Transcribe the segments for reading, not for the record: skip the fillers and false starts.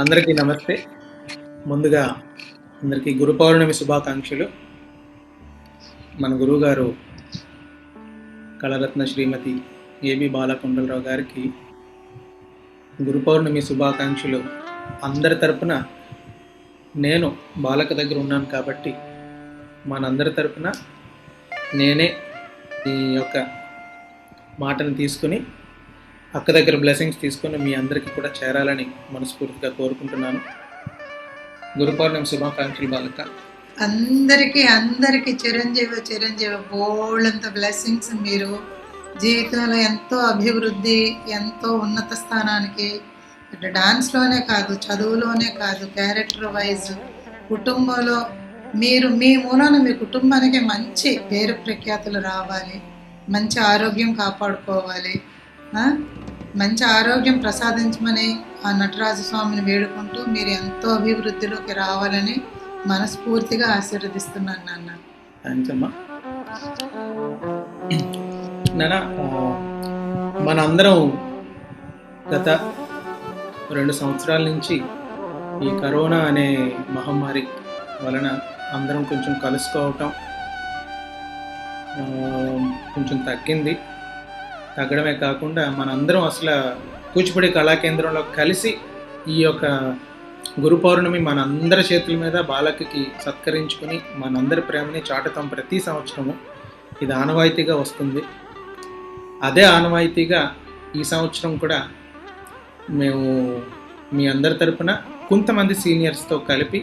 అందరికీ నమస్తే. ముందుగా అందరికీ గురు పౌర్ణమి శుభాకాంక్షలు. మన గురువుగారు కళరత్న శ్రీమతి ఏబి బాలకొండలరావు గారికి గురు పౌర్ణమి శుభాకాంక్షలు. అందరి తరపున నేను బాలక దగ్గర ఉన్నాను కాబట్టి మనందరి తరపున నేనే ఈ యొక్క మాటను తీసుకుని అక్క దగ్గర బ్లెస్సింగ్స్ తీసుకొని మీ అందరికీ కూడా చేరాలని మనస్ఫూర్తిగా కోరుకుంటున్నాను. గురు పౌర్ణమి శుభాకాంక్షలు బాలక. అందరికీ చిరంజీవి బోళ్ళంత బ్లెస్సింగ్స్. మీరు జీవితంలో ఎంతో అభివృద్ధి, ఎంతో ఉన్నత స్థానానికి, అంటే డాన్స్లోనే కాదు, చదువులోనే కాదు, క్యారెక్టర్ వైజ్, కుటుంబంలో మీరు మీ మూలాన మీ కుటుంబానికి మంచి పేరు ప్రఖ్యాతులు రావాలి, మంచి ఆరోగ్యం కాపాడుకోవాలి, మంచి ఆరోగ్యం ప్రసాదించమని ఆ నటరాజ స్వామిని వేడుకుంటూ మీరు ఎంతో అభివృద్ధిలోకి రావాలని మనస్ఫూర్తిగా ఆశీర్వదిస్తున్నాను నాన్న. థ్యాంక్స్ అమ్మా. నాన్న, మనందరం గత 2 సంవత్సరాల నుంచి ఈ కరోనా అనే మహమ్మారి వలన అందరం కొంచెం కలుసుకోవటం కొంచెం తగ్గడమే కాకుండా మనందరం అసలు కూచిపూడి కళాకేంద్రంలో కలిసి ఈ యొక్క గురు పౌర్ణమి మనందరి చేతుల మీద బాలకకి సత్కరించుకుని మనందరి ప్రేమని చాటుతాం ప్రతి సంవత్సరము. ఇది ఆనవాయితీగా వస్తుంది. అదే ఆనవాయితీగా ఈ సంవత్సరం కూడా మేము మీ అందరి తరపున కొంతమంది సీనియర్స్తో కలిపి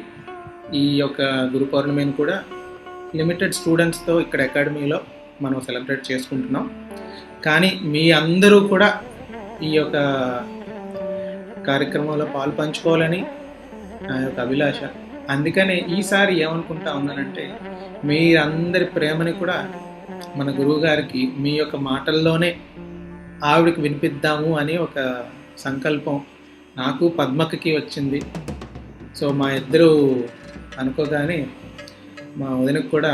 ఈ యొక్క గురు పౌర్ణమిని కూడా లిమిటెడ్ స్టూడెంట్స్తో ఇక్కడ అకాడమీలో మనం సెలబ్రేట్ చేసుకుంటున్నాం. కానీ మీ అందరూ కూడా ఈ యొక్క కార్యక్రమంలో పాలు పంచుకోవాలని నా యొక్క అభిలాష. అందుకనే ఈసారి ఏమనుకుంటా ఉన్నానంటే, మీరందరి ప్రేమని కూడా మన గురువు గారికి మీ యొక్క మాటల్లోనే ఆవిడకి వినిపిద్దాము అని ఒక సంకల్పం నాకు పద్మక్కకి వచ్చింది. సో మా ఇద్దరు అనుకోగానే మా వదినకు కూడా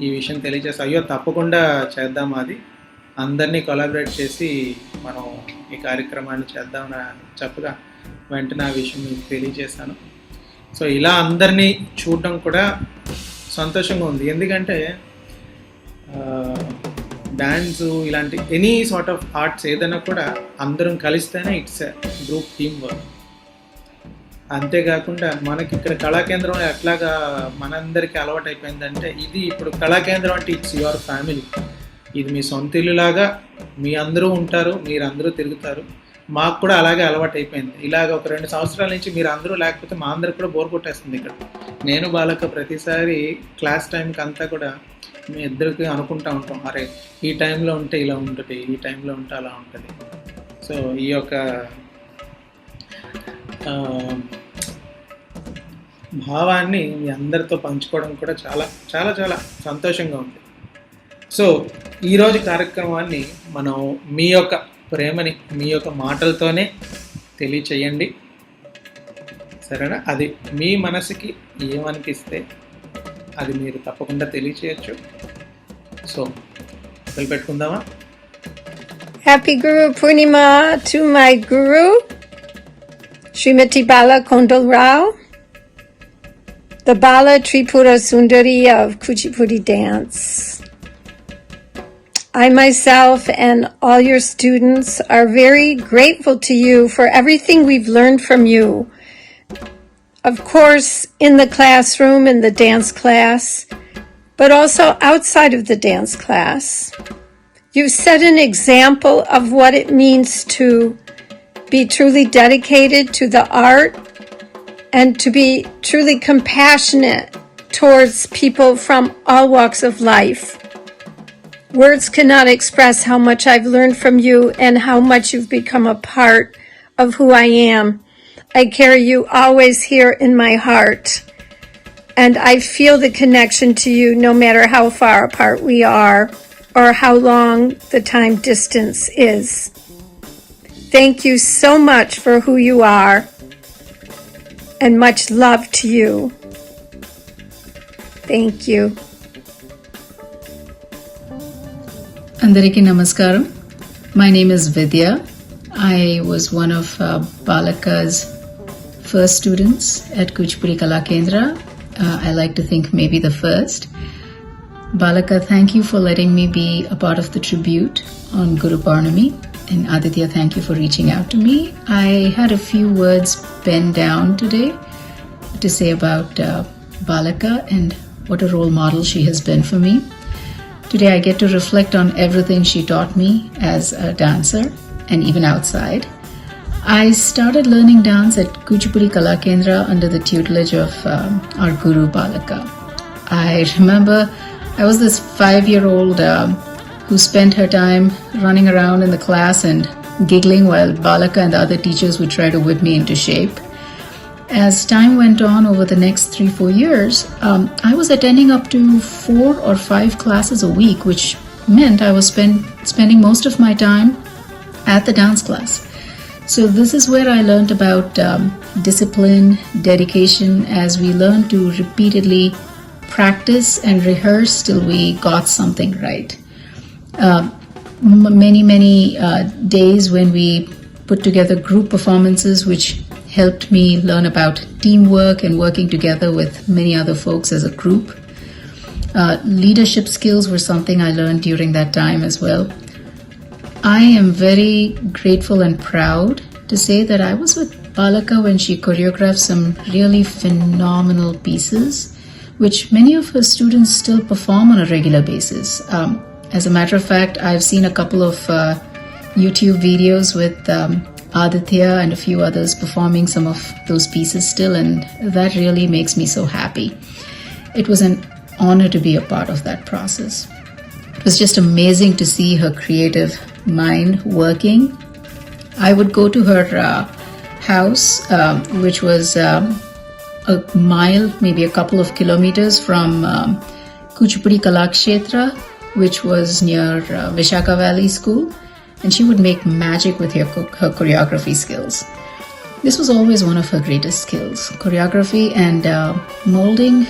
ఈ విషయం తెలియజేసి, అయ్యో తప్పకుండా చేద్దాం, అది అందరినీ కొలాబరేట్ చేసి మనం ఈ కార్యక్రమాన్ని చేద్దామని చెప్పగా వెంటనే ఆ విషయం మీకు తెలియజేశాను. సో ఇలా అందరినీ చూడడం కూడా సంతోషంగా ఉంది. ఎందుకంటే డ్యాన్స్ ఇలాంటి ఎనీ సార్ట్ ఆఫ్ ఆర్ట్స్ ఏదైనా కూడా అందరం కలిస్తేనే ఇట్స్ గ్రూప్ టీమ్ వర్క్. అంతేకాకుండా మనకి ఇక్కడ కళాకేంద్రంలో ఎట్లాగా మనందరికీ అలవాటు అయిపోయిందంటే, ఇది ఇప్పుడు కళాకేంద్రం అంటే ఇట్స్ యువర్ ఫ్యామిలీ. ఇది మీ సొంత ఇల్లులాగా మీ అందరూ ఉంటారు, మీరందరూ తిరుగుతారు. మాకు కూడా అలాగే అలవాటు అయిపోయింది. ఇలాగ ఒక 2 సంవత్సరాల నుంచి మీరు అందరూ లేకపోతే మా అందరికి కూడా బోర్ కొట్టేస్తుంది ఇక్కడ. నేను బాలక ప్రతిసారి క్లాస్ టైంకి అంతా కూడా మీ ఇద్దరికి అనుకుంటూ ఉంటాం, అరే ఈ టైంలో ఉంటే ఇలా ఉంటుంది, ఈ టైంలో ఉంటే అలా ఉంటుంది. సో ఈ యొక్క భావాన్ని మీ అందరితో పంచుకోవడం కూడా చాలా చాలా చాలా సంతోషంగా ఉంది. సో ఈరోజు కార్యక్రమాన్ని మనం మీ యొక్క ప్రేమని మీ యొక్క మాటలతోనే తెలియచేయండి, సరేనా? అది మీ మనసుకి ఏమనిపిస్తే అది మీరు తప్పకుండా తెలియచేయచ్చు. So పెట్టుకుందామా? Happy Guru Purnima to my Guru, Srimati Balakondal Rao, the Bala Tripura Sundari of Kuchipudi dance. I myself and all your students are very grateful to you for everything we've learned from you. Of course, in the classroom, in the dance class, but also outside of the dance class. You've set an example of what it means to be truly dedicated to the art and to be truly compassionate towards people from all walks of life. Words cannot express how much I've learned from you and how much you've become a part of who I am. I carry you always here in my heart, and I feel the connection to you no matter how far apart we are or how long the time distance is. Thank you so much for who you are, and much love to you. Thank you. Andariki namaskaram. My name is Vidya. I was one of Balaka's first students at Kuchipudi Kala Kendra. I like to think maybe the first. Balaka, thank you for letting me be a part of the tribute on Guru Purnami. And Aditya, thank you for reaching out to me. I had a few words penned down today to say about Balaka and what a role model she has been for me. Today I get to reflect on everything she taught me as a dancer and even outside. I started learning dance at Kuchipudi Kala Kendra under the tutelage of our guru Balaka. I remember I was this 5-year-old who spent her time running around in the class and giggling while Balaka and the other teachers would try to whip me into shape. As time went on over the next 3-4 years, I was attending up to 4 or 5 classes a week, which meant I was spending most of my time at the dance class. So this is where I learned about discipline, dedication, as we learned to repeatedly practice and rehearse till we got something right. Many days when we put together group performances, which helped me learn about teamwork and working together with many other folks as a group. Leadership skills were something I learned during that time as well. I am very grateful and proud to say that I was with Balaka when she choreographed some really phenomenal pieces, which many of her students still perform on a regular basis. As a matter of fact, I've seen a couple of YouTube videos with Aditya and a few others performing some of those pieces still, and that really makes me so happy. It was an honor to be a part of that process. It was just amazing to see her creative mind working. I would go to her house, which was a mile, maybe a couple of kilometers from Kuchipudi Kalakshetra, which was near Vishaka Valley School, and she would make magic with her choreography skills. This was always one of her greatest skills, choreography and molding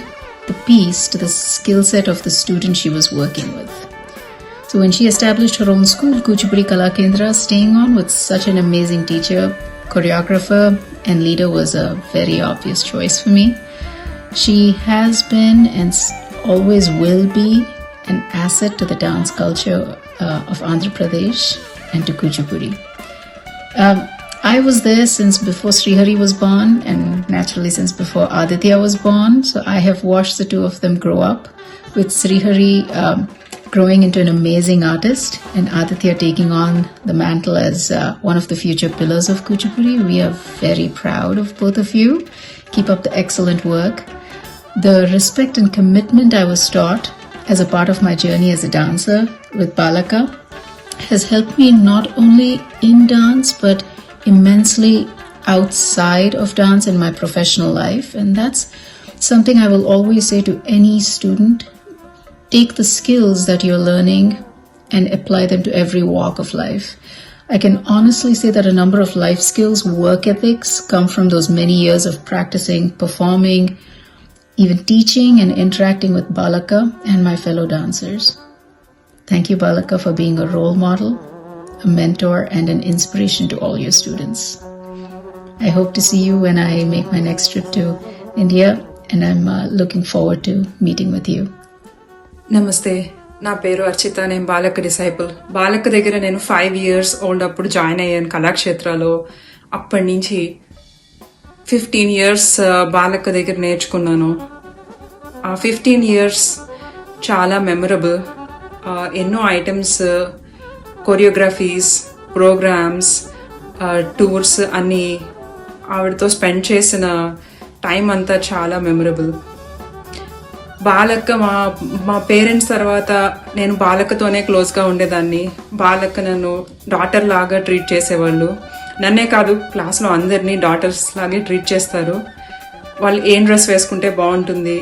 the piece to the skill set of the student she was working with. So when she established her own school, Kuchipudi Kala Kendra, staying on with such an amazing teacher, choreographer, and leader was a very obvious choice for me. She has been and always will be an asset to the dance culture of Andhra Pradesh and to Kuchipudi. I was there since before Srihari was born, and naturally since before Aditya was born, so I have watched the two of them grow up, with Srihari growing into an amazing artist and Aditya taking on the mantle as one of the future pillars of Kuchipudi. We are very proud of both of you. Keep up the excellent work. The respect and commitment I was taught as a part of my journey as a dancer with Balaka has helped me not only in dance but immensely outside of dance in my professional life, and that's something I will always say to any student. Take the skills that you're learning and apply them to every walk of life. I can honestly say that a number of life skills, work ethics, come from those many years of practicing, performing, even teaching and interacting with Balaka and my fellow dancers. Thank you, Balaka, for being a role model, a mentor, and an inspiration to all your students. I hope to see you when I make my next trip to India, and I'm looking forward to meeting with you. నమస్తే, నా పేరు అర్చిత. నేను బాలక disciple. బాలక దగ్గర నేను 5 years old అప్పుడు join అయ్యాను కళాక్షేత్రాలో. అప్పటి నుంచి 15 years బాలక దగ్గర నేర్చుకున్నాను. ఆ 15 years చాలా మెమరబుల్. ఎన్నో ఐటమ్స్, కొరియోగ్రఫీస్, ప్రోగ్రామ్స్, టూర్స్ అన్నీ ఆవిడతో స్పెండ్ చేసిన టైం అంతా చాలా మెమరబుల్. బాలక్క మా పేరెంట్స్ తర్వాత నేను బాలక్కతోనే క్లోజ్గా ఉండేదాన్ని. బాలక్క నన్ను డాటర్ లాగా ట్రీట్ చేసేవాళ్ళు. నన్నే కాదు, క్లాస్లో అందరినీ డాటర్స్ లాగే ట్రీట్ చేస్తారు. వాళ్ళు ఏం డ్రెస్ వేసుకుంటే బాగుంటుంది,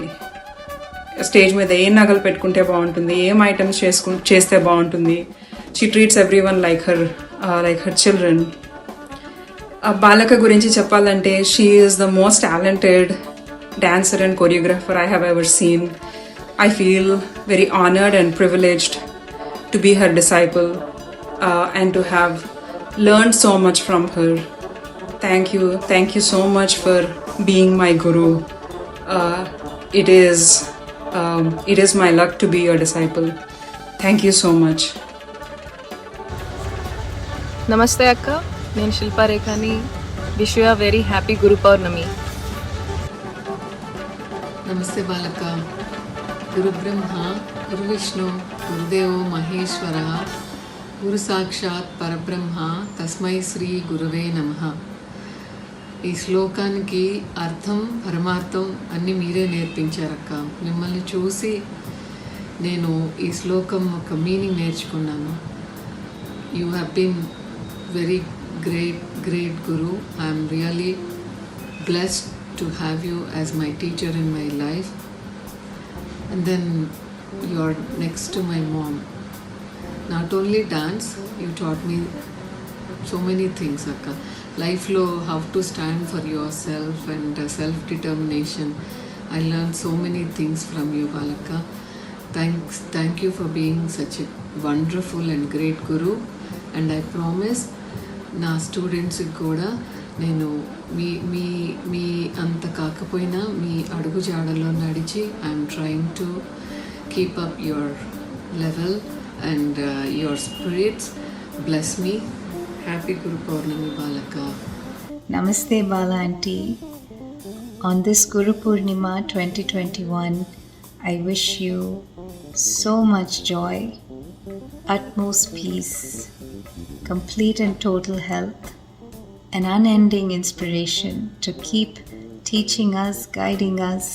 స్టేజ్ మీద ఏం నగలు పెట్టుకుంటే బాగుంటుంది, ఏం ఐటమ్స్ చేస్తే బాగుంటుంది. She treats every one like her children. బాలక గురించి చెప్పాలంటే she is the most talented dancer and choreographer I have ever seen. I feel very honored and privileged to be her disciple and to have learned so much from her. Thank you so much for being my guru. It is my luck to be your disciple. Thank you so much. Namaste అక్క, నేను శిల్పారేఖని. Wish you a very happy Guru Purnima. Namaste Balaka. గురు బ్రహ్మ గురు విష్ణు గురుదేవో మహేశ్వర గురు సాక్షాత్ పరబ్రహ్మ తస్మై శ్రీ గురువే నమః. ఈ శ్లోకానికి అర్థం పరమార్థం అన్నీ మీరే నేర్పించారక్క. మిమ్మల్ని చూసి నేను ఈ శ్లోకం ఒక మీనింగ్ నేర్చుకున్నాను. You have been very great guru. I am really blessed to have you as my teacher in my life. And then you're next to my mom. Not only dance, you taught me so many things, akka. Life lo how to stand for yourself and self determination. I learned so many things from you, Balaka. Thank you for being such a wonderful and great guru. And I promise నా స్టూడెంట్స్కి కూడా నేను మీ అంత కాకపోయినా మీ అడుగు జాడలో నడిచి I'm trying to keep up your level and your spirits. Bless me. Happy Guru Purnima Balaka. Namaste Bala Aunty. On this Guru Purnima 2021, I wish you so much joy, utmost peace, complete and total health, and unending inspiration to keep teaching us, guiding us,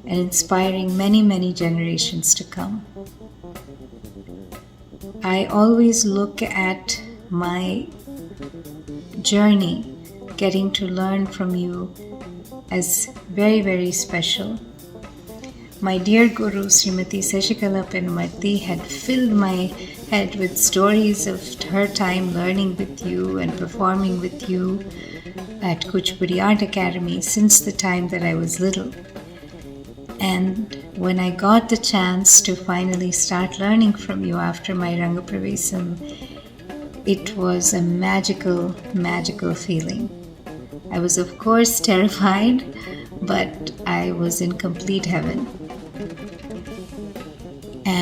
and inspiring many generations to come. I always look at my journey getting to learn from you as very special. My dear Guru Srimati Sashikala Penmarti had filled my head with stories of her time learning with you and performing with you at Kuchipudi Art Academy since the time that I was little. And when I got the chance to finally start learning from you after my Rangapravesam, it was a magical feeling. I was of course terrified, but I was in complete heaven.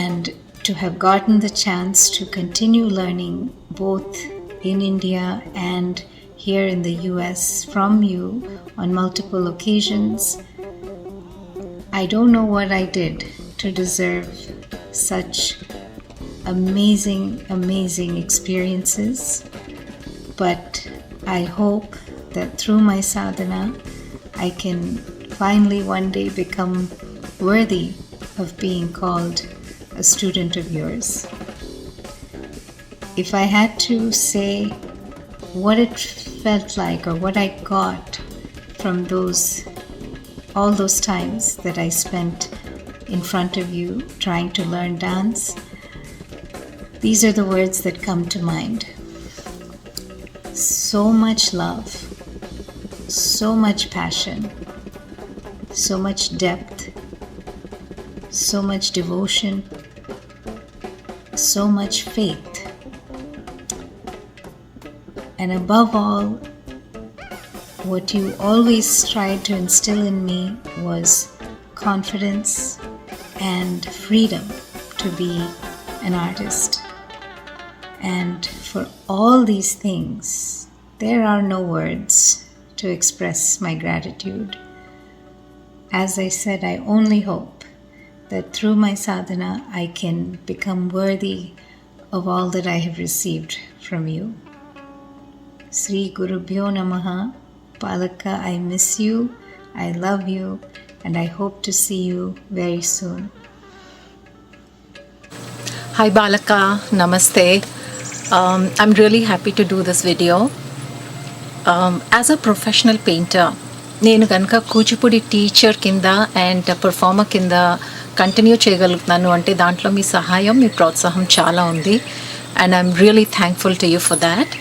And to have gotten the chance to continue learning both in India and here in the US from you on multiple occasions, I don't know what I did to deserve such amazing experiences, but I hope that through my sadhana I can finally one day become worthy of being called a student of yours. If I had to say what it felt like or what I got from all those times that I spent in front of you trying to learn dance, these are the words that come to mind. So much love, so much passion, so much depth, so much devotion, so much faith, and above all, what you always tried to instill in me was confidence and freedom to be an artist. And for all these things, there are no words to express my gratitude. As I said, I only hope that through my sadhana I can become worthy of all that I have received from you. Sri Gurubhyo Namaha. Balaka, I miss you, I love you, and I hope to see you very soon. Hi Balaka, Namaste. I'm really happy to do this video. As a professional painter, నేను కనుక Kuchipudi teacher కింద and performer కింద continue చేయగలుగుతున్నాను అంటే దాంట్లో మీ సహాయం, మీ ప్రోత్సాహం చాలా ఉంది. And I'm really thankful to you for that.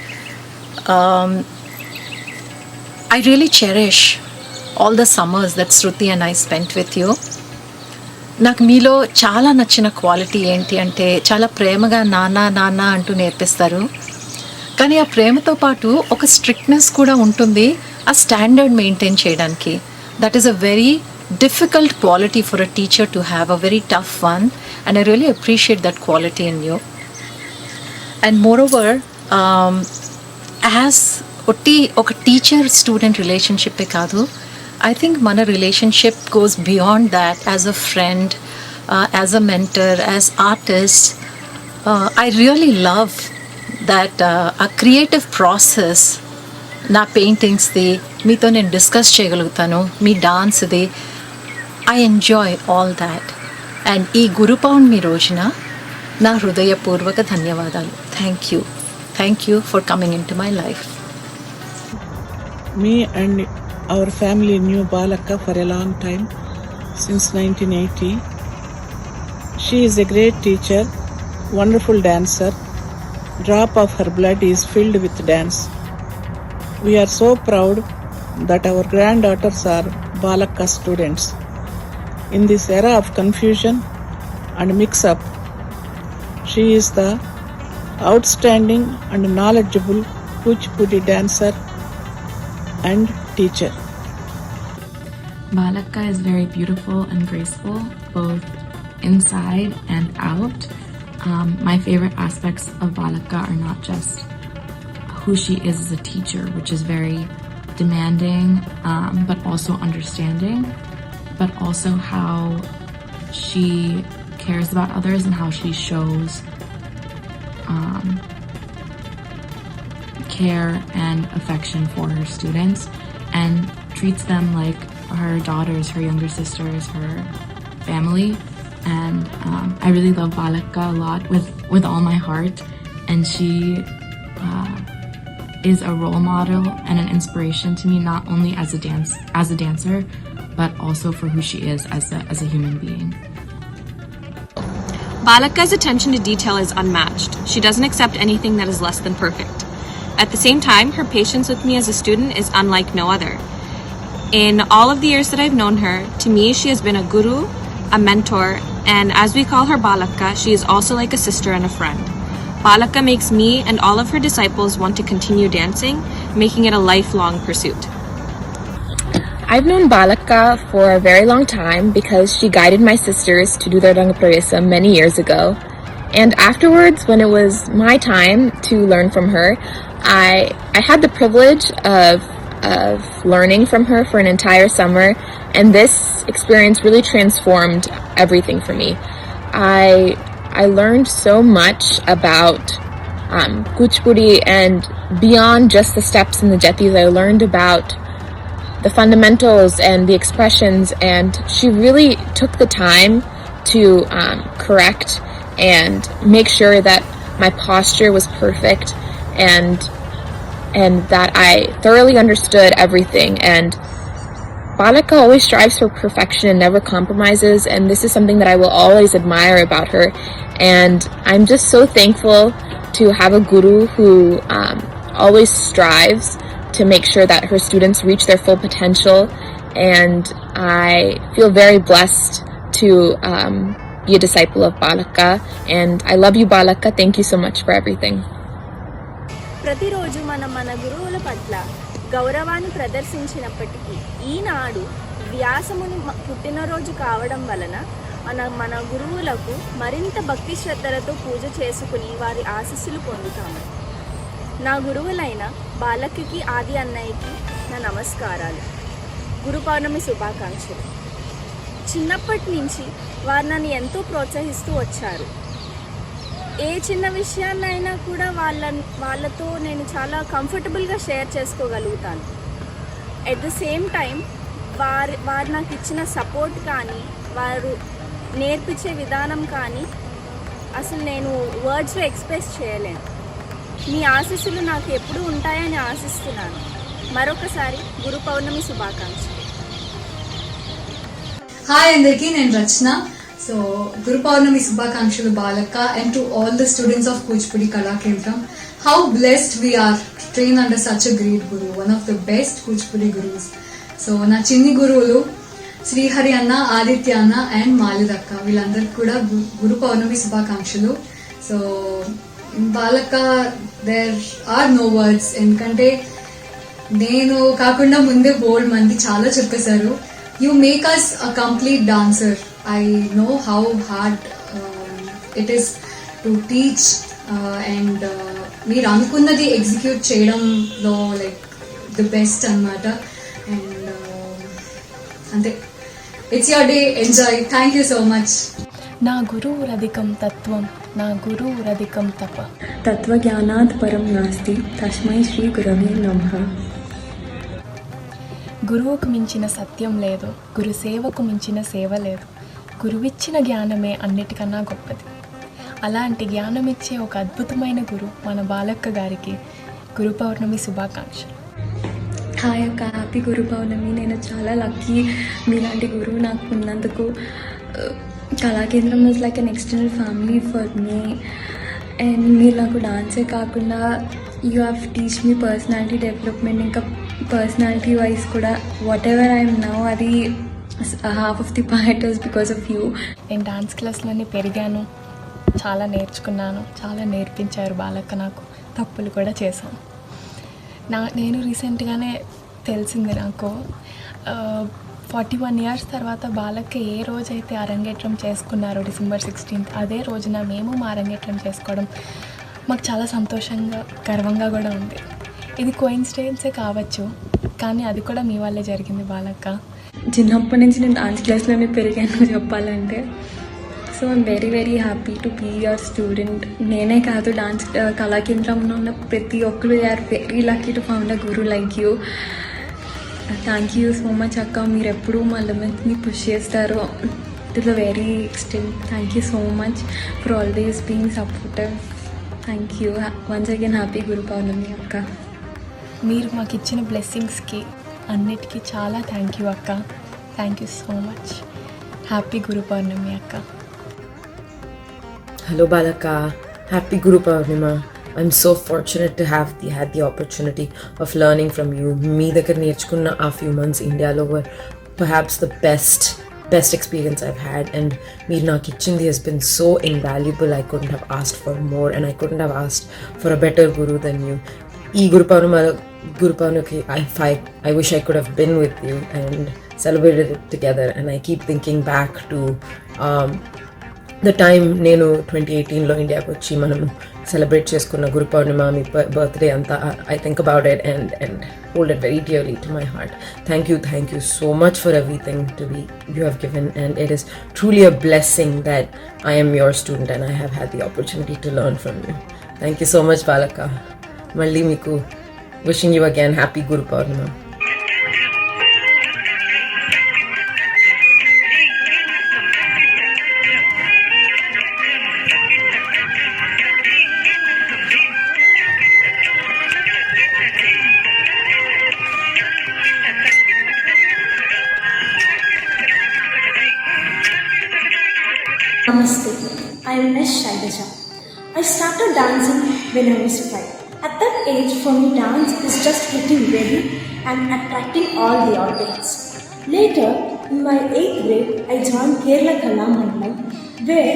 I really cherish all the summers that Shruti and I spent with you. నాకు మీలో చాలా నచ్చిన క్వాలిటీ ఏంటి అంటే చాలా ప్రేమగా నాన్న నాన్న అంటూ నేర్పిస్తారు. కానీ ఆ ప్రేమతో పాటు ఒక స్ట్రిక్ట్నెస్ కూడా ఉంటుంది ఆ స్టాండర్డ్ మెయింటైన్ చేయడానికి. That is a very difficult quality for a teacher to have, a very tough one, and I really appreciate that quality in you. And moreover, as oka teacher student relationship e kaadu, I think mana relationship goes beyond that, as a friend, as a mentor, as artist. I really love that a creative process నా పెయింటింగ్స్ది మీతో నేను discuss చేయగలుగుతాను, మీ డాన్స్ది. I enjoy all that. And ఈ గురు పౌర్ణమి రోజున నా హృదయపూర్వక ధన్యవాదాలు. Thank you for coming into my life. Me and our family knew Balakka for a long time, since 1980. She is a great teacher, wonderful dancer. Drop of her blood is filled with dance. We are so proud that our granddaughters are Balakka students. In this era of confusion and mix-up, she is the outstanding and knowledgeable Kuchipudi dancer and teacher. Balakka is very beautiful and graceful, both inside and out. My favorite aspects of Balakka are not just who she is as a teacher, which is very demanding, but also understanding, but also how she cares about others and how she shows care and affection for her students and treats them like her daughters, her younger sisters, her family. And I really love Balakka a lot with all my heart, and she is a role model and an inspiration to me, not only as a dancer, but also for who she is as a human being. Balakka's attention to detail is unmatched. She doesn't accept anything that is less than perfect. At the same time, her patience with me as a student is unlike no other. In all of the years that I've known her, to me she has been a guru, a mentor, and as we call her Balakka, she is also like a sister and a friend. Balakka makes me and all of her disciples want to continue dancing, making it a lifelong pursuit. I've known Balakka for a very long time because she guided my sisters to do their Rangapravesa many years ago. And afterwards, when it was my time to learn from her, I had the privilege of learning from her for an entire summer, and this experience really transformed everything for me. I learned so much about Kuchipudi, and beyond just the steps and the jatis, I learned about the fundamentals and the expressions, and she really took the time to correct and make sure that my posture was perfect and that I thoroughly understood everything. And Balakka always strives for perfection and never compromises, and this is something that I will always admire about her. And I'm just so thankful to have a guru who always strives to make sure that her students reach their full potential. And I feel very blessed to be a disciple of Balakka. And I love you, Balakka. Thank you so much for everything. ప్రతిరోజు మనం మన గురువుల పట్ల గౌరవాన్ని ప్రదర్శించినప్పటికీ ఈనాడు వ్యాసముని పుట్టినరోజు కావడం వలన మన గురువులకు మరింత భక్తి శ్రద్ధలతో పూజ చేసుకుని వారి ఆశీస్సులు పొందుతాము. నా గురువులైన బాలక్కకి ఆది అన్నయ్యకి నా నమస్కారాలు. గురు పౌర్ణమి శుభాకాంక్షలు. చిన్నప్పటి నుంచి వారు నన్ను ఎంతో ప్రోత్సహిస్తూ వచ్చారు. ఏ చిన్న విషయాన్నైనా కూడా వాళ్ళతో నేను చాలా కంఫర్టబుల్గా షేర్ చేసుకోగలుగుతాను. ఎట్ ద సేమ్ టైం వారు నాకు ఇచ్చిన సపోర్ట్ కానీ వారు నేర్పించే విధానం కానీ అసలు నేను వర్డ్స్లో ఎక్స్ప్రెస్ చేయలేను. మీ ఆశీస్సులు నాకు ఎప్పుడూ ఉంటాయని ఆశిస్తున్నాను. మరొకసారి గురు పౌర్ణమి శుభాకాంక్షలు. హాయ్ అందరికీ, నేను రచన. సో గురు పౌర్ణమి శుభాకాంక్షలు Balakka and to all the students of Kuchipudi Kalakendram. How blessed we are to train under such a great guru, one of the best Kuchipudi gurus. So నా చిన్ని గురువులు శ్రీహరి అన్న, ఆదిత్య అన్న అండ్ మాలిదక్క, వీళ్ళందరికీ కూడా గురు పౌర్ణమి శుభాకాంక్షలు. సో బాలక దేర్ ఆర్ నో వర్డ్స్. ఎందుకంటే నేను కాకుండా ముందే బోల్డ్ మంది చాలా చెప్పేశారు. You make us a complete dancer. I know how hard it is to teach and మీరు అనుకున్నది ఎగ్జిక్యూట్ చేయడంలో లైక్ ది బెస్ట్ అన్నమాట. అండ్ అంతే, it's your day, enjoy. Thank you so much. నా గురురధికం తత్వం, నా గురురధికం తప. తత్వజ్ఞానాత్ పరం నాస్తి, తస్మై శ్రీ గురవే నమః. గురువుకు మించిన సత్యం లేదు, గురు సేవకు మించిన సేవ లేదు. గురువిచ్చిన జ్ఞానమే అన్నిటికన్నా గొప్పది. అలాంటి జ్ఞానం ఇచ్చే ఒక అద్భుతమైన గురు మన బాలక్క గారికి గురు పౌర్ణమి శుభాకాంక్షలు. హాయ్ అక్క, హ్యాపీ గురు పౌర్ణమి. నేను చాలా లక్కీ మీలాంటి గురువు నాకు ఉన్నందుకు. Kalakendram is like an extended family for me. And మీరు నాకు డాన్సే కాకుండా you have teach me personality development. ఇంకా పర్సనాలిటీ వైజ్ కూడా వాట్ ఎవర్ ఐఎమ్ నౌ, అది half of the part is because of you. నేను డాన్స్ క్లాస్లోనే పెరిగాను, చాలా నేర్చుకున్నాను, చాలా నేర్పించారు బాలక్క. నాకు తప్పులు కూడా చేశాను. నేను రీసెంట్గానే తెలిసింది నాకు 41 years తర్వాత బాలక్క ఏ రోజైతే అరంగేట్రం చేసుకున్నారో డిసెంబర్ 16th, అదే రోజున మేము మా అరంగేట్రం చేసుకోవడం మాకు చాలా సంతోషంగా గర్వంగా కూడా ఉంది. ఇది కోయిన్సిడెన్సే కావచ్చు, కానీ అది కూడా మీ వల్లే జరిగింది బాలక్క. చిన్నప్పటి నుంచి నేను డాన్స్ క్లాస్లోనే పెరిగాను చెప్పాలంటే. So I'm very very happy to be your student. నేనే కాదు, డాన్స్ కళాకేంద్రంలో ఉన్న ప్రతి ఒక్కరు they are very lucky to found a guru like you. Thank you so much అక్క. మీరు ఎప్పుడూ మా లిమిట్స్ని పుష్ చేస్తారు to the very extent. Thank you so much for always being supportive. Thank you once again. Happy Guru Purnima అక్క. మీరు మాకు ఇచ్చిన బ్లెస్సింగ్స్కి అన్నిటికీ చాలా థ్యాంక్ యూ అక్క. Thank you so much. Happy Guru Purnima అక్క. Hello Balaka, happy Guru Purnima. I'm so fortunate to have had the opportunity of learning from you. Me దగ్గర నేర్చుకున్న ఆ few months Indiaలో were perhaps the best experience I've had, and మీరు నాకు ఇచ్చింది has been so invaluable. I couldn't have asked for more, and I couldn't have asked for a better guru than you. ఈ Guru Purnima I wish I could have been with you and celebrated it together, and I keep thinking back to the time నేను 2018లో ఇండియాకి వచ్చి మనము celebrate చేసుకున్న గురు పౌర్ణిమ, మీ birthday అంతా. I think about it and hold it very dearly to my heart. Thank you so much for everything you have given, and it is truly a blessing that I am your student and I have had the opportunity to learn from you. Thank you so much Balaka. మళ్ళీ మీకు wishing you again happy Guru Purnima. Namaste, I am Miss Shailaja. I started dancing when I was 5. At that age, for me, dance is just getting ready and attracting all the audience. Later, in my 8th grade, I joined Kerala Kala Mandalam, where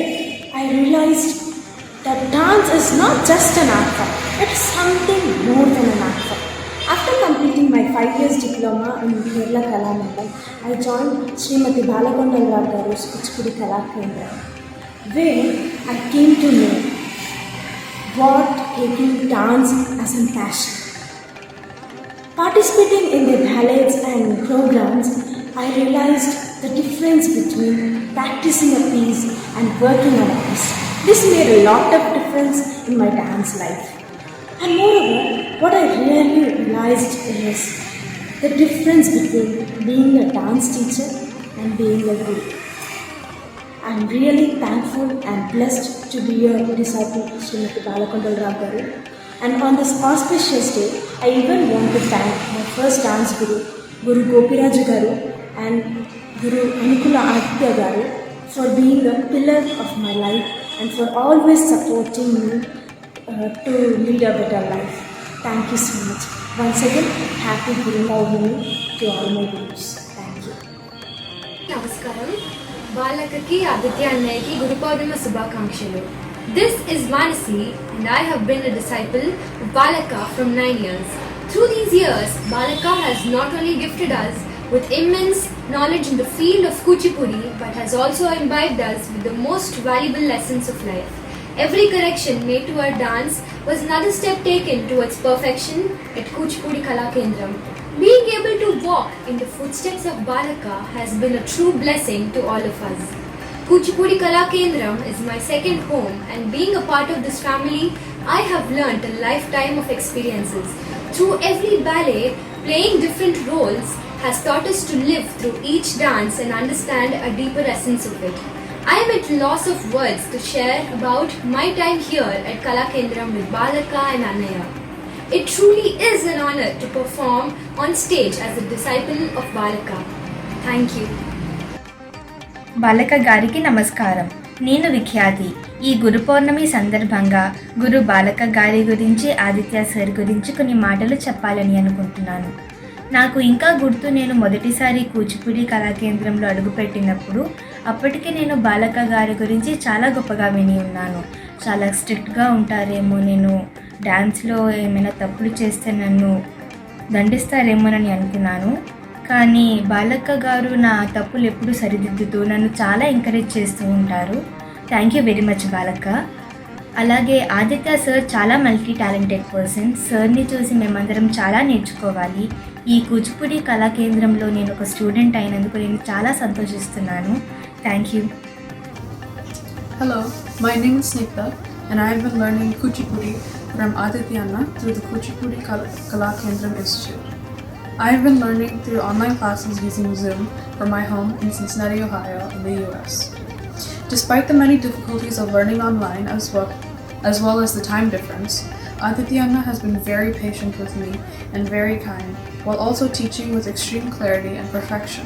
I realized that dance is not just an art form, it is something more than an art form. After completing my 5 years diploma in Kerala Kala Mandalam, I joined Srimati Balakondalrao Garu's Kuchipudi Kala Kendra, where I came to know what taking dance as a passion. Participating in the ballets and programs, I realized the difference between practicing a piece and working on a piece. This made a lot of difference in my dance life. And moreover, what I really realized is the difference between being a dance teacher and being a guru. I'm really thankful and blessed to be your disciple, Srimati Balakondalrao Garu. And on this auspicious day, I even want to thank my first dance guru, Guru Gopiraju Garu and Guru Anukula Aditya Garu, for being a pillar of my life and for always supporting me to lead a better life. Thank you so much. Once again, happy Guru Purnima to all my gurus. Thank you. నమస్కారం. బాలకకి ఆదిత్య అన్నయ్యకి గురు పౌర్ణిమ శుభాకాంక్షలు. This is Manasi, and I have been a disciple of Balaka from 9 years. Through these years, Balaka has not only gifted us with immense knowledge in the field of Kuchipudi, but has also imbibed us with the most valuable lessons of life. Every correction made to our dance was another step taken towards perfection at Kuchipudi Kala Kendram. Being able to walk in the footsteps of Balaka has been a true blessing to all of us. Kuchipudi Kala Kendram is my second home, and being a part of this family, I have learnt a lifetime of experiences. Through every ballet, playing different roles has taught us to live through each dance and understand a deeper essence of it. I am at loss of words to share about my time here at Kala Kendram with Balaka and Annaya. It truly is an honor to perform on stage as a disciple of Balaka. Thank you. బాలక గారికి నమస్కారం. నేను విఖ్యాతి. ఈ గురు పౌర్ణమి సందర్భంగా గురు బాలక గారి గురించి, Aditya sir గురించి కొన్ని మాటలు చెప్పాలని అనుకుంటున్నాను. నాకు ఇంకా గుర్తు, నేను మొదటిసారి కూచిపూడి కళాకేంద్రంలో అడుగుపెట్టినప్పుడు అప్పటికే నేను బాలక గారి గురించి చాలా గొప్పగా విని ఉన్నాను. చాలా స్ట్రిక్ట్గా ఉంటారేమో, నేను డ్యాన్స్లో ఏమైనా తప్పులు చేస్తే నన్ను దండిస్తారేమోనని అనుకున్నాను. కానీ బాలక్క గారు నా తప్పులు ఎప్పుడు సరిదిద్దుతూ నన్ను చాలా ఎంకరేజ్ చేస్తూ ఉంటారు. థ్యాంక్ యూ వెరీ మచ్ బాలక్క. అలాగే ఆదిత్య సార్ చాలా మల్టీ టాలెంటెడ్ పర్సన్. సార్ని చూసి మేమందరం చాలా నేర్చుకోవాలి. ఈ కూచిపూడి కళా కేంద్రంలో నేను ఒక స్టూడెంట్ అయినందుకు నేను చాలా సంతోషిస్తున్నాను. Thank you. Hello, my name is Snigdha and I have been learning Kuchipudi from Aditya Anna through the Kuchipudi Kala Kendram Institute. I have been learning through online classes using Zoom from my home in Cincinnati, Ohio in the US. Despite the many difficulties of learning online as well as the time difference, Aditya Anna has been very patient with me and very kind, while also teaching with extreme clarity and perfection.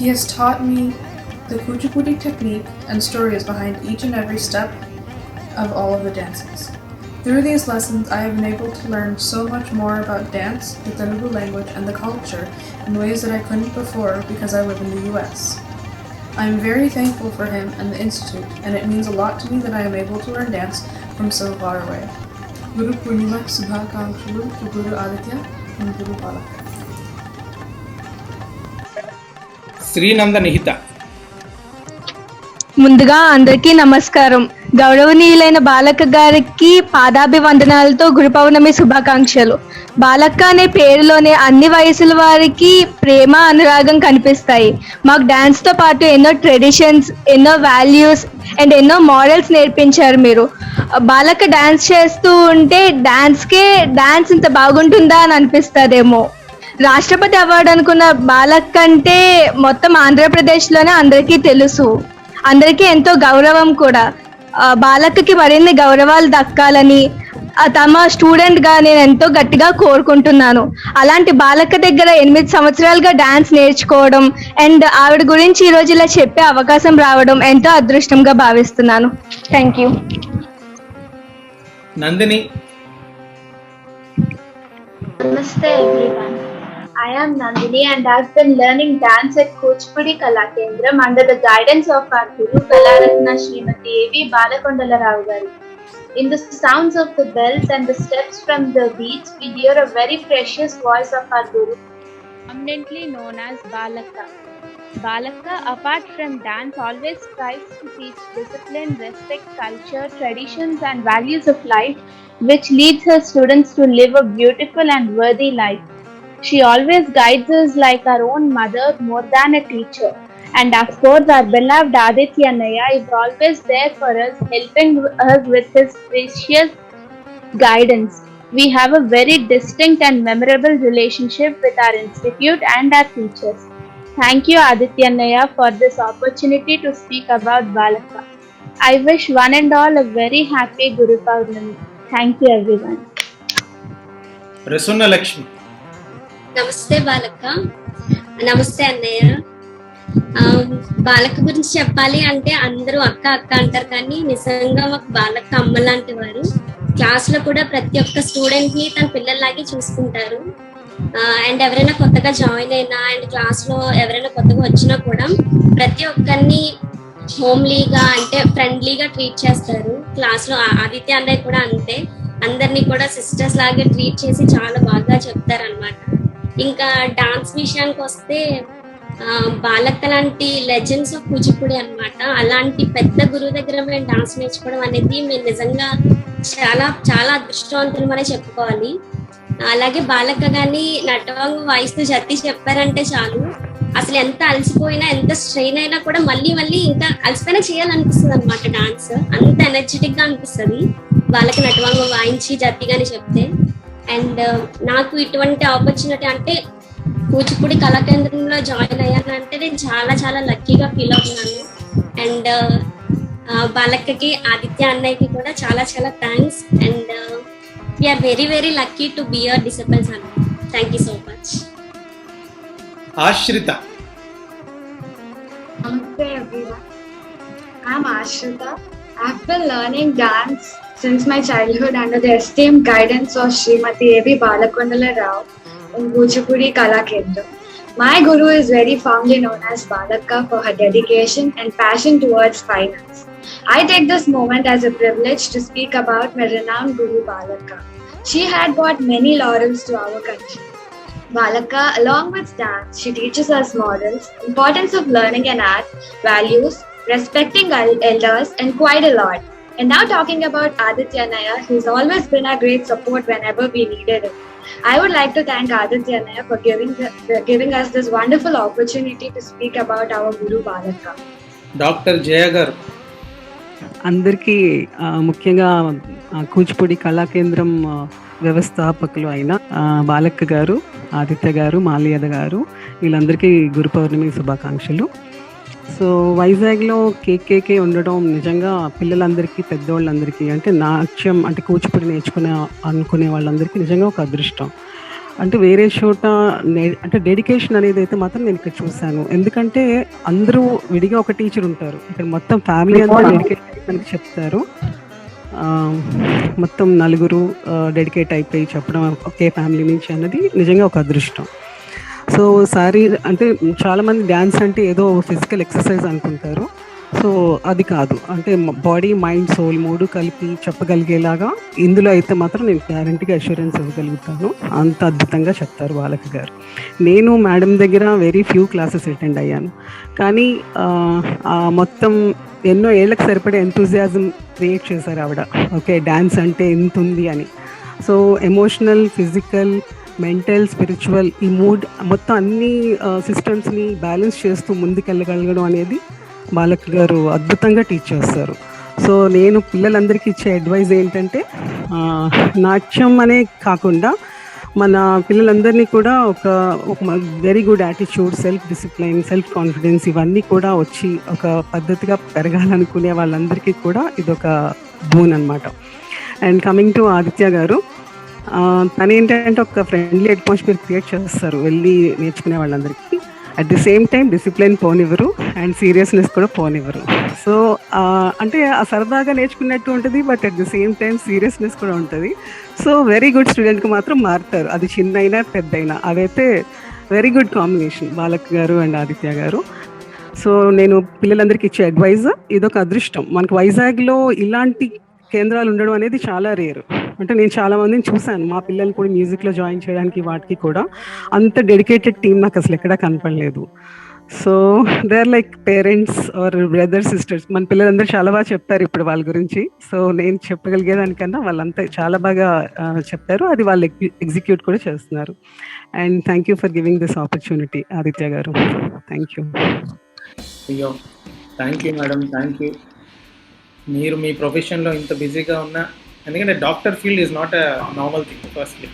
He has taught me the Kuchipudi technique and stories behind each and every step of all of the dances. Through these lessons, I have been able to learn so much more about dance, the Telugu language, and the culture in ways that I couldn't before because I live in the US. I am very thankful for him and the Institute, and it means a lot to me that I am able to learn dance from so far away. Guru Purnima Subhakankshalu to Guru Aditya and Guru Balaka. Srinanda నిహిత. ముందుగా అందరికీ నమస్కారం. గౌరవనీయులైన బాలక గారికి పాదాభివందనాలతో గురు పౌర్ణమి శుభాకాంక్షలు. బాలక్క అనే పేరులోనే అన్ని వయసుల వారికి ప్రేమ, అనురాగం కనిపిస్తాయి. మాకు డాన్స్తో పాటు ఎన్నో ట్రెడిషన్స్, ఎన్నో వాల్యూస్ అండ్ ఎన్నో మారల్స్ నేర్పించారు మీరు. బాలక్క డాన్స్ చేస్తూ ఉంటే డాన్స్ ఇంత బాగుంటుందా అని అనిపిస్తుందేమో. రాష్ట్రపతి అవార్డు అనుకున్న బాలక్క అంటే మొత్తం ఆంధ్రప్రదేశ్లోనే అందరికీ తెలుసు, అందరికీ ఎంతో గౌరవం కూడా. బాలక్కకి మరిన్ని గౌరవాలు దక్కాలని తమ స్టూడెంట్గా నేను ఎంతో గట్టిగా కోరుకుంటున్నాను. అలాంటి బాలక్క దగ్గర 8 సంవత్సరాలుగా డాన్స్ నేర్చుకోవడం అండ్ ఆవిడ గురించి ఈరోజు ఇలా చెప్పే అవకాశం రావడం ఎంతో అదృష్టంగా భావిస్తున్నాను. Thank you. Nandini. Namaste everyone. I am Nandini and I've been learning dance at Kuchipudi Kala Kendram under the guidance of our Guru Kalaratna Srimati A.V. Balakondala Rao Garu. In the sounds of the bells and the steps from the beats, we hear a very precious voice of our Guru, prominently known as Balaka. Balaka, apart from dance, always strives to teach discipline, respect, culture, traditions and values of life, which leads her students to live a beautiful and worthy life. She always guides us like our own mother more than a teacher. And of course, our beloved Aditya Annaya is always there for us, helping us with his precious guidance. We have a very distinct and memorable relationship with our institute and our teachers. Thank you, Aditya Annaya, for this opportunity to speak about Balaka. I wish one and all a very happy Guru Purnami. Thank you, everyone. Prasanna Lakshmi. నమస్తే బాలక్క. నమస్తే అన్నయ్య. బాలక్క గురించి చెప్పాలి అంటే అందరూ అక్క అక్క అంటారు, కానీ నిజంగా మాకు బాలక్క అమ్మ లాంటి వారు. క్లాస్ లో కూడా ప్రతి ఒక్క స్టూడెంట్ ని తన పిల్లల్లాగే చూసుకుంటారు. అండ్ ఎవరైనా కొత్తగా జాయిన్ అయినా అండ్ క్లాస్ లో ఎవరైనా కొత్తగా వచ్చినా కూడా ప్రతి ఒక్కరిని హోమ్లీగా అంటే ఫ్రెండ్లీగా ట్రీట్ చేస్తారు. క్లాస్లో ఆదిత్య అన్నయ్య కూడా అంతే, అందరినీ కూడా సిస్టర్స్ లాగా ట్రీట్ చేసి చాలా బాగా చెప్తారనమాట. ఇంకా డాన్స్ విషయానికి వస్తే బాలక్క లాంటి లెజెండ్స్ ఆఫ్ కూచిపూడి అనమాట. అలాంటి పెద్ద గురువు దగ్గర మేము డాన్స్ నేర్చుకోవడం అనేది మేము నిజంగా చాలా చాలా అదృష్టవంతులమనే చెప్పుకోవాలి. అలాగే బాలక్క గాని నటవంగ వాయిస్తూ జతి చెప్పారంటే చాలు, అసలు ఎంత అలసిపోయినా ఎంత స్ట్రెయిన్ అయినా కూడా మళ్ళీ మళ్ళీ ఇంకా అలసిపోయినా చేయాలనిపిస్తుంది అనమాట. డాన్స్ అంత ఎనర్జెటిక్ గా అనిపిస్తుంది బాలక నటవంగ వాయించి జతి గాని చెప్తే. అండ్ నాకు ఇటువంటి ఆపర్చునిటీ అంటే కూచిపూడి కళాకేంద్రంలో జాయిన్ అయ్యానంటే నేను చాలా చాలా లక్కీగా ఫీల్ అవుతున్నాను. అండ్ బాలక్కకి ఆదిత్య అన్నయ్యకి కూడా చాలా చాలా thanks. And we are very very lucky to be your disciples అన్న. థ్యాంక్ యూ సో మచ్. Ashrita. Namaste everyone. I'm Ashrita. I've been learning dance since my childhood under the esteemed guidance of Srimati A.V. Balakondala Rao in Kuchipudi Kala Kendram. My guru is very fondly known as Balakka for her dedication and passion towards fine arts. I take this moment as a privilege to speak about my renowned guru Balakka. She had brought many laurels to our country. Balakka, along with dance, she teaches us morals, importance of learning an art, values, respecting elders, and quite a lot. And now talking about Aditya Naya, he's always been a great support whenever we needed him. I would like to thank Aditya Naya for giving us this wonderful opportunity to speak about our Guru Balakka. Dr. Jaya garu. అందరికీ ముఖ్యంగా కూచిపూడి కళాకేంద్రం వ్యవస్థాపకులు అయిన బాలక్క గారు, ఆదిత్య గారు, మాల్యద గారు, వీళ్ళందరికీ గురు పౌర్ణమి శుభాకాంక్షలు. So వైజాగ్లో కేకేకే ఉండడం నిజంగా పిల్లలందరికీ, పెద్దవాళ్ళందరికీ, అంటే నాట్యం అంటే కూచిపూడి అనుకునే వాళ్ళందరికీ నిజంగా ఒక అదృష్టం. అంటే వేరే చోట అంటే డెడికేషన్ అనేది అయితే మాత్రం నేను ఇక్కడ చూశాను. ఎందుకంటే అందరూ విడిగా ఒక టీచర్ ఉంటారు, ఇక్కడ మొత్తం ఫ్యామిలీ అంతా డెడికేషన్ చెప్తారు. మొత్తం నలుగురు డెడికేట్ అయిపోయి చెప్పడం ఒకే ఫ్యామిలీ నుంచి అన్నది నిజంగా ఒక అదృష్టం. సో అంటే చాలామంది డ్యాన్స్ అంటే ఏదో ఫిజికల్ ఎక్సర్సైజ్ అనుకుంటారు. సో అది కాదు, అంటే బాడీ, మైండ్, సోల్ మూడు కలిపి చెప్పగలిగేలాగా ఇందులో అయితే మాత్రం నేను గ్యారంటీగా అష్యూరెన్స్ ఇవ్వగలుగుతాను. అంత అద్భుతంగా చెప్తారు బాలక గారు. నేను మేడం దగ్గర వెరీ ఫ్యూ క్లాసెస్ అటెండ్ అయ్యాను, కానీ మొత్తం ఎన్నో ఏళ్ళకి సరిపడే ఎంతూజియాజం క్రియేట్ చేశారు ఆవిడ. ఓకే, డ్యాన్స్ అంటే ఎంత ఉంది అని. So emotional, physical, mental, spiritual, ఈ మొత్తం అన్ని సిస్టమ్స్ని బ్యాలెన్స్ చేస్తూ ముందుకెళ్ళగలగడం అనేది బాలక్ గారు అద్భుతంగా టీచ్ చేస్తారు. సో నేను పిల్లలందరికీ ఇచ్చే అడ్వైజ్ ఏంటంటే, నాట్యం అనే కాకుండా మన పిల్లలందరినీ కూడా ఒక very good attitude, self discipline, self confidence ఇవన్నీ కూడా వచ్చి ఒక పద్ధతిగా పెరగాలనుకునే వాళ్ళందరికీ కూడా ఇదొక బూన్ అనమాట. అండ్ కమింగ్ టు ఆదిత్య గారు, తను ఏంటంటే ఒక ఫ్రెండ్లీ అట్మాస్ఫియర్ క్రియేట్ చేస్తారు వెళ్ళి నేర్చుకునే వాళ్ళందరికీ. At the same time discipline పోనివ్వరు అండ్ సీరియస్నెస్ కూడా పోనివ్వరు. సో అంటే ఆ సరదాగా నేర్చుకున్నట్టు ఉంటుంది, but at the same time seriousness కూడా ఉంటుంది. సో వెరీ గుడ్ స్టూడెంట్కి మాత్రం మారుతారు, అది చిన్న అయినా పెద్ద అయినా. అదైతే వెరీ గుడ్ కాంబినేషన్ బాలక్ గారు అండ్ ఆదిత్య గారు. సో నేను పిల్లలందరికీ ఇచ్చే అడ్వైజ్, ఇదొక అదృష్టం. మనకు వైజాగ్లో ఇలాంటి కేంద్రాలు ఉండడం అనేది చాలా రేరు. అంటే నేను చాలా మందిని చూశాను, మా పిల్లలు కూడా మ్యూజిక్లో జాయిన్ చేయడానికి వాటికి కూడా అంత డెడికేటెడ్ టీం నాకు అసలు ఎక్కడా కనపడలేదు. So they are like parents or brothers, sisters. మన పిల్లలందరూ చాలా బాగా చెప్తారు ఇప్పుడు వాళ్ళ గురించి. సో నేను చెప్పగలిగేదానికన్నా వాళ్ళంతా చాలా బాగా చెప్తారు, అది వాళ్ళు ఎగ్జిక్యూట్ కూడా చేస్తున్నారు. And thank you for giving this opportunity Aditya garu. Thank you. అయ్యో, thank you madam, thank you. మీరు మీ ప్రొఫెషన్లో ఇంత బిజీగా ఉన్నా, ఎందుకంటే doctor field is not a normal thing firstly.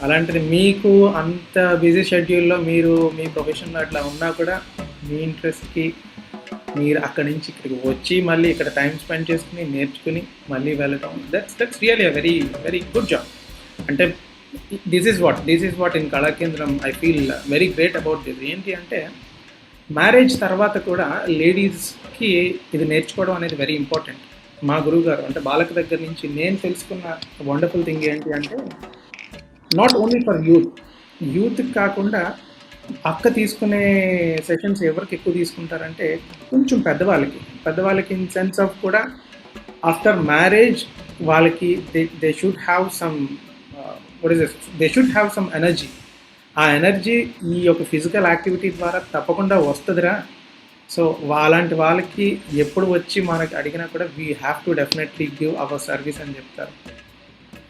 అలాంటిది మీకు అంత బిజీ షెడ్యూల్లో మీరు మీ ప్రొఫెషన్లో అట్లా ఉన్నా కూడా మీ ఇంట్రెస్ట్కి మీరు అక్కడి నుంచి ఇక్కడికి వచ్చి మళ్ళీ ఇక్కడ టైం స్పెండ్ చేసుకుని నేర్చుకుని మళ్ళీ వెళ్ళటం, that's really a very very good job. అంటే this is what in Kalakendram I feel very great about this. ఏంటి అంటే మ్యారేజ్ తర్వాత కూడా లేడీస్కి ఇది నేర్చుకోవడం అనేది వెరీ ఇంపార్టెంట్. మా గురువు గారు అంటే బాలక దగ్గర నుంచి నేను తెలుసుకున్న వండర్ఫుల్ థింగ్ ఏంటి అంటే, నాట్ ఓన్లీ ఫర్ యూత్కి కాకుండా అక్క తీసుకునే సెషన్స్ ఎవరికి ఎక్కువ తీసుకుంటారంటే కొంచెం పెద్దవాళ్ళకి ఇన్ సెన్స్ ఆఫ్ కూడా ఆఫ్టర్ మ్యారేజ్ వాళ్ళకి they should have some they should have some energy. ఆ ఎనర్జీ ఈ యొక్క ఫిజికల్ యాక్టివిటీ ద్వారా తప్పకుండా వస్తుందిరా. సో అలాంటి వాళ్ళకి ఎప్పుడు వచ్చి మనకి అడిగినా కూడా we have to definitely give our service అని చెప్తారు.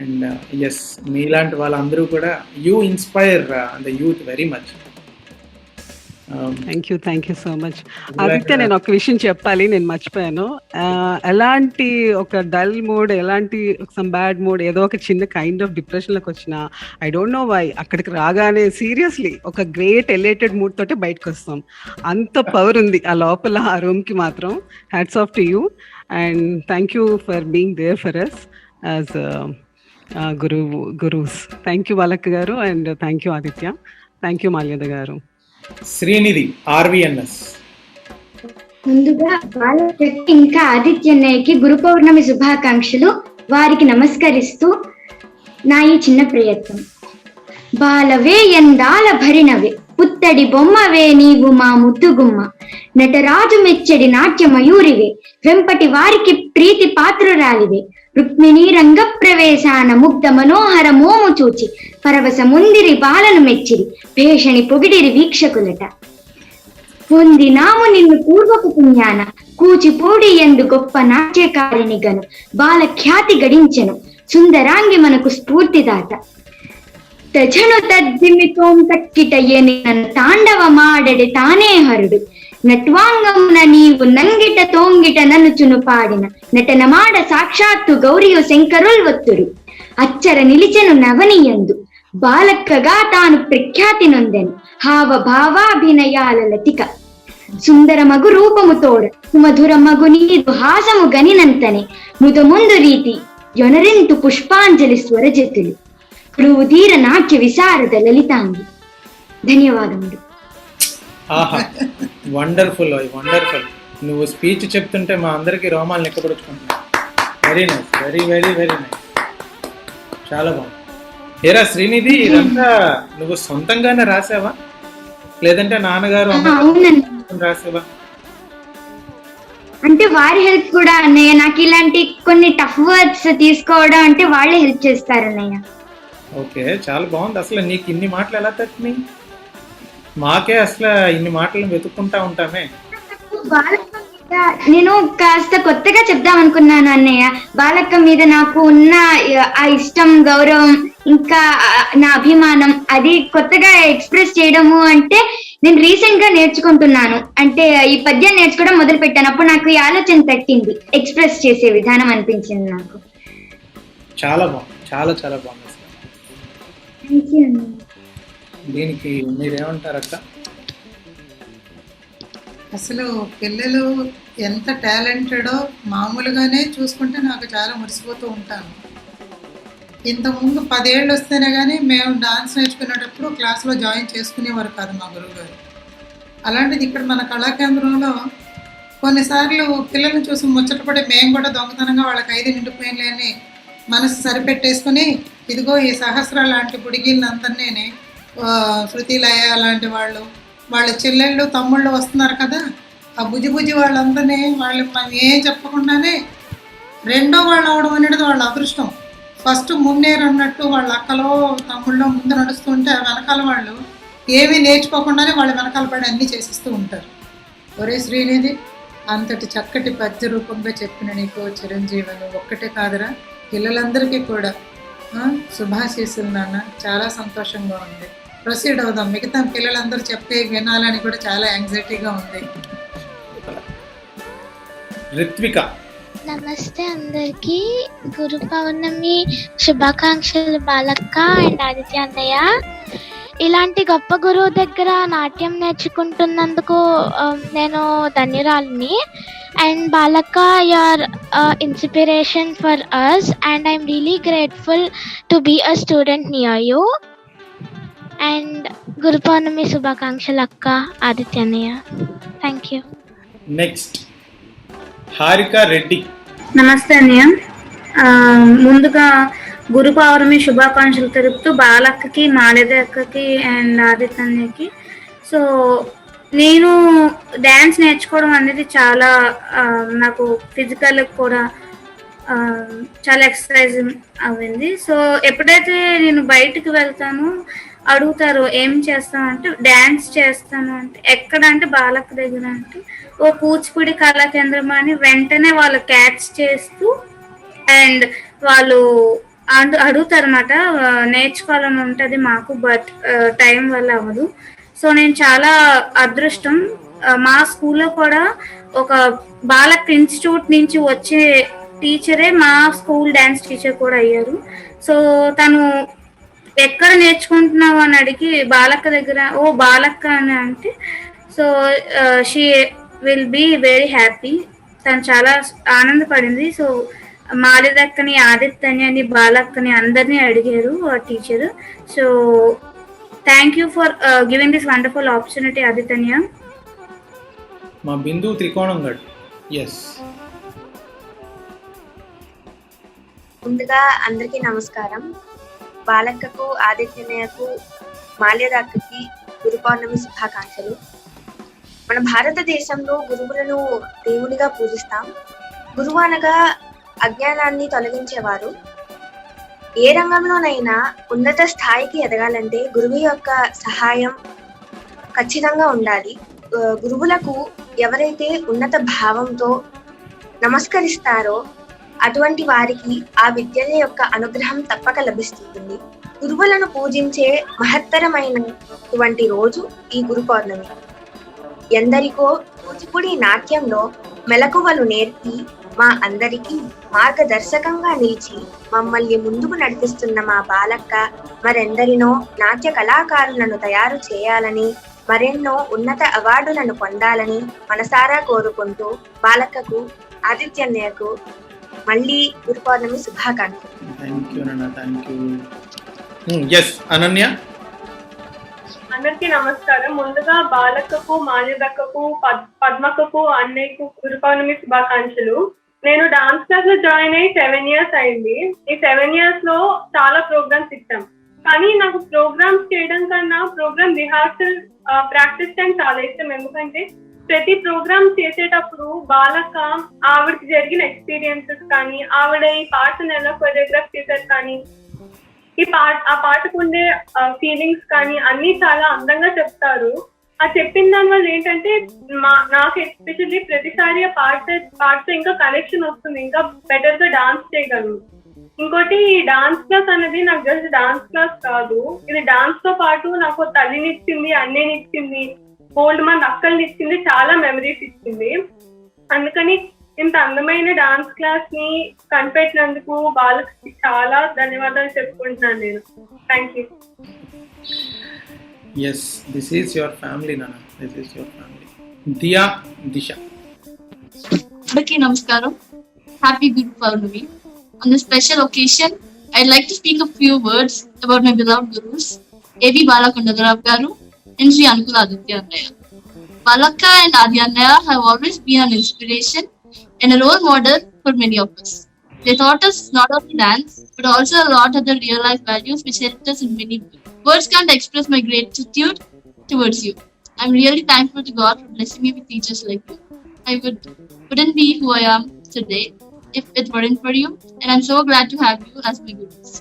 అండ్ ఎస్, మీలాంటి వాళ్ళందరూ కూడా you inspire the youth very much. Thank you so much Aditya. నేను ఒక విషయం చెప్పాలి, నేను మర్చిపోయాను. ఎలాంటి ఒక డల్ మూడ్, ఎలాంటి సమ్ బ్యాడ్ మూడ్, ఏదో ఒక చిన్న కైండ్ ఆఫ్ డిప్రెషన్లోకి వచ్చినా ఐ డోంట్ నో వై, అక్కడికి రాగానే సీరియస్లీ ఒక గ్రేట్ ఎలేటెడ్ మూడ్ తోటే బయటకు వస్తాం. అంత పవర్ ఉంది ఆ లోపల, ఆ రూమ్కి మాత్రం. Hats off to you and thank you for being there for us as gurus. Thank you బాలక్క garu and thank you Aditya. Thank you Malyada garu. Srinidhi RVNS. ముందుగా బాలకకి ఇంకా ఆదిత్యన్నయ్యకి గురు పౌర్ణమి శుభాకాంక్షలు. వారికి నమస్కరిస్తూ నా ఈ చిన్న ప్రయత్నం. బాలవే ఎందాల భరినవే, పుత్తడి బొమ్మవే నీవు మా ముద్దుగుమ్మ, నటరాజు మెచ్చడి నాట్య మయూరివే, వెంపటి వారికి ప్రీతి పాత్రురాలివే, రుక్మిణీ రంగ ప్రవేశాన ముగ్ధ మనోహర మోము చూచి పరవశ ముందిరి బాలను మెచ్చిరి, భేషణి పొగిడిరి వీక్షకులట. పొందినాము నిన్ను పూర్వపు పుణ్యాన, కూచిపూడి ఎందు గొప్ప నాట్యకారిని గను, బాల ఖ్యాతి గడించెను సుందరాంగి మనకు స్ఫూర్తిదాత. తజను తద్దిమితోం తక్కిట ఎనిన తాండవమాడెడి తానే హరుడు, నట్వాంగమున నీవు నంగిట తోంగిట ననుచును పాడిన నటనమాడ సాక్షాత్తు గౌరియు శంకరుల్ ఒత్తుడు. అచ్చర నిలిచెను నవనియందు బాలక్కగా తాను ప్రఖ్యాతి నొందెను, హావ భావాభినయాల లతిక. సుందరమగు రూపము తోడ సుమధురమగు నీదు హాసము గనినంతనే, ముదముందు రీతి యొనరింతు పుష్పాంజలి స్వరజతులు, క్రూధీర నాట్య విశారద లలితాంగి. ధన్యవాదములు. ఆహా, వండర్ఫుల్ వండర్ఫుల్. నువ్వు స్పీచ్ చెప్తుంటే మా అందరికీ రోమాలు నెక్కపడుచుకుంటున్నావు. Very nice, very very very nice, చాలా బాగుంది. ఏరా శ్రీనిధి, ఇదంతా నువ్వు సొంతంగానే రాసావా లేదంటే నాన్నగారు రాసావా? అంటే వారి హెల్ప్ కూడా అన్నయ్య. నాకు ఇలాంటి కొన్ని టఫ్ వర్డ్స్ తీసుకోవడం అంటే వాళ్ళే హెల్ప్ చేస్తారు అన్నయ్య. ఓకే, చాలా బాగుంది. అసలు నీకు ఇన్ని మాటలు ఎలా తట్టినాయి? మాకే అసలు ఇన్ని మాటలు వెతుక్కుంటా ఉంటామే. నేను కాస్త కొత్తగా చెప్దాం అనుకున్నాను అన్నయ్య. బాలక్క మీద నాకు ఉన్న ఆ ఇష్టం, గౌరవం, ఇంకా నా అభిమానం, అది కొత్తగా ఎక్స్ప్రెస్ చేయడము అంటే నేను రీసెంట్ గా నేర్చుకుంటున్నాను. అంటే ఈ పద్యం నేర్చుకోవడం మొదలు పెట్టాను. అప్పుడు నాకు ఈ ఆలోచన తట్టింది, ఎక్స్ప్రెస్ చేసే విధానం అనిపించింది నాకు. చాలా బాగుంది, చాలా చాలా బాగుంది. థ్యాంక్ యూ అన్నయ్య. దీనికి మీరేమంటారు అక్క? అసలు పిల్లలు ఎంత టాలెంటెడో మామూలుగానే చూసుకుంటే నాకు చాలా మురిసిపోతూ ఉంటాను. ఇంతకుముందు 10 ఏళ్ళు వస్తేనే కానీ మేము డాన్స్ నేర్చుకునేటప్పుడు క్లాస్లో జాయిన్ చేసుకునేవారు కాదు మా గురువుగారు. అలాంటిది ఇక్కడ మన కళాకేంద్రంలో కొన్నిసార్లు పిల్లల్ని చూసి ముచ్చటపడి మేము కూడా దొంగతనంగా వాళ్ళకి 5 నిండిపోయినలే అని మనసు సరిపెట్టేసుకుని, ఇదిగో ఈ సహస్ర లాంటి బుడిగిళ్ళందరినీ, శృతి లయ లాంటి వాళ్ళు, వాళ్ళ చెల్లెళ్ళు తమ్ముళ్ళు వస్తున్నారు కదా, ఆ బుజ్జి వాళ్ళందరినీ వాళ్ళు మనం ఏం చెప్పకుండానే రెండో వాళ్ళు అవడం అనేది వాళ్ళ అదృష్టం. ఫస్ట్ మున్నేరు అన్నట్టు వాళ్ళ అక్కలో తమ్ముళ్ళు ముందు నడుస్తుంటే వెనకాల వాళ్ళు ఏమీ నేర్చుకోకుండానే వాళ్ళు వెనకాల పడి అన్నీ చేసిస్తూ ఉంటారు. ఒరే శ్రీనిధి, అంతటి చక్కటి పద్య రూపంగా చెప్పిన నీకు చిరంజీవులు ఒక్కటే కాదురా, పిల్లలందరికీ కూడా శుభాశీస్సులు నాన్న. చాలా సంతోషంగా ఉంది. ప్రొసీడ్ అవుదాం. మిగతా పిల్లలందరూ చెప్పే వినాలని కూడా చాలా యాంగ్జైటీగా ఉంది. రిత్విక. నమస్తే అందరికీ, గురు పౌర్ణమి శుభాకాంక్షలు బాలక్క అండ్ ఆదిత్య అన్నయ్య. ఇలాంటి గొప్ప గురువు దగ్గర నాట్యం నేర్చుకుంటున్నందుకు నేను ధన్యురాలిని. అండ్ బాలక్క, your inspiration for us and I'm really grateful to be a student near you. And Guru Purnima శుభాకాంక్షలు అక్క, ఆదిత్య అన్నయ్య. Thank you. Next Harika Reddy. నమస్తే అన్నయ్య. ముందుగా గురు పౌర్ణమి శుభాకాంక్షలు తెలుపుతూ బాలక్కకి, మాలద అక్కకి అండ్ ఆదిత్య అన్నయ్యకి సో నేను డ్యాన్స్ నేర్చుకోవడం అనేది చాలా నాకు ఫిజికల్ కూడా చాలా ఎక్సర్సైజ్ అయింది. సో ఎప్పుడైతే నేను బయటకు వెళ్తానో అడుగుతారు ఏం చేస్తాను అంటే డ్యాన్స్ చేస్తాను అంటే ఎక్కడ అంటే బాలక్క దగ్గర అంటే ఓ కూచిపూడి కళా కేంద్రం అని వెంటనే వాళ్ళు క్యాచ్ చేస్తూ అండ్ వాళ్ళు అడుగుతారు అన్నమాట. నేర్చుకోవాలని ఉంటుంది మాకు, బట్ టైం వల్ల అవ్వదు. సో నేను చాలా అదృష్టం. మా స్కూల్లో కూడా ఒక బాలక్ ఇన్స్టిట్యూట్ నుంచి వచ్చే టీచరే మా స్కూల్ డ్యాన్స్ టీచర్ కూడా అయ్యారు. సో తను ఎక్కడ నేర్చుకుంటున్నావు అని అడిగి బాలక్క దగ్గర ఓ బాలక్క అని అంటే so she will be very happy. తను చాలా ఆనందపడింది. సో మాలిదక్కని, ఆదిత్యని, బాలక్కని అందరినీ అడిగారు ఆ teacher. So thank you for giving this wonderful opportunity Aditya. మా బిందు త్రికోణం గడ్. ఎస్, ముందుగా అందరికీ నమస్కారం. బాలక్కకు, ఆదిత్యనయ్యకు, మాల్యదక్కకి గురు పౌర్ణమి శుభాకాంక్షలు. మన భారతదేశంలో గురువులను దేవునిగా పూజిస్తాం. గురువు అనగా అజ్ఞానాన్ని తొలగించేవారు. ఏ రంగంలోనైనా ఉన్నత స్థాయికి ఎదగాలంటే గురువు యొక్క సహాయం ఖచ్చితంగా ఉండాలి. గురువులకు ఎవరైతే ఉన్నత భావంతో నమస్కరిస్తారో అటువంటి వారికి ఆ విద్యల యొక్క అనుగ్రహం తప్పక లభిస్తుంది. గురువులను పూజించే మహత్తరమైనటువంటి రోజు ఈ గురు పౌర్ణమి. ఎందరికో కూచిపూడి నాట్యంలో మెలకువలు నేర్పి మా అందరికీ మార్గదర్శకంగా నిలిచి మమ్మల్ని ముందుకు నడిపిస్తున్న మా బాలక్క మరెందరినో నాట్య కళాకారులను తయారు చేయాలని, మరెన్నో ఉన్నత అవార్డులను పొందాలని మనసారా కోరుకుంటూ బాలక్కకు, ఆదిత్యన్నయ్యకు మళ్ళీ గురు పౌర్ణమి శుభాకాంక్షలు. థ్యాంక్ యూ నాన్న, థ్యాంక్ యూ. ఎస్ అనన్య. అందరికీ నమస్కారం. ముందుగా బాలక్కకు, మాల్యదక్కకు, పద్మక్కకు, అన్నయ్యకు గురు పౌర్ణమి శుభాకాంక్షలు. నేను డాన్స్ క్లాస్ లో జాయిన్ అయ్యి 7 years అయింది. ఈ 7 years లో చాలా ప్రోగ్రామ్స్ ఇచ్చాం. కానీ నాకు ప్రోగ్రామ్స్ చేయడం కన్నా ప్రోగ్రామ్ రిహార్సల్ ప్రాక్టీస్ టైం చాలా ఇష్టం. ఎందుకంటే ప్రతి ప్రోగ్రామ్ చేసేటప్పుడు బాలక్క ఆవిడకి జరిగిన ఎక్స్పీరియన్సెస్ కానీ, ఆవిడ ఈ పాటను ఎలా కొరియోగ్రాఫ్ చేశారు కానీ, ఆ పాటకు ఉండే ఫీలింగ్స్ కానీ అన్ని చాలా అందంగా చెప్తారు. ఆ చెప్పిన దాని వల్ల ఏంటంటే నాకు ఎస్పెషల్లీ ప్రతిసారి ఆ పాటతో ఇంకా కనెక్షన్ వస్తుంది, ఇంకా బెటర్ గా డాన్స్ చేయగలను. ఇంకోటి ఈ డాన్స్ క్లాస్ అనేది నాకు జస్ట్ డాన్స్ క్లాస్ కాదు, ఇది డాన్స్ తో పాటు నాకు తల్లినిచ్చింది, అన్నయ్యనిచ్చింది, ఓల్డ్ మంది అక్కల్ని ఇచ్చింది, చాలా మెమరీస్ ఇచ్చింది. అందుకని ఇంత అందమైన డాన్స్ క్లాస్ ని కనిపెట్టినందుకు వాళ్ళకి చాలా ధన్యవాదాలు చెప్పుకుంటున్నాను నేను. Thank you. Yes, this is your family నాన్న, this is your family. Diya, Disha. అందరికీ నమస్కారం. Happy Guru Pournami. On this special occasion, I'd like to speak a few words about my beloved gurus, A.V. Balakondalaravu garu and Sri Anukula Aditya Annaya. Balakka and Adi Annaya have always been an inspiration and a role model for many of us. They taught us not only dance, but also a lot of the real life values which helped us in many ways. Words can't express my gratitude towards you. I'm really thankful to God for blessing me with teachers like you. I wouldn't be who I am today if it weren't for you, and I'm so glad to have you as my gurus.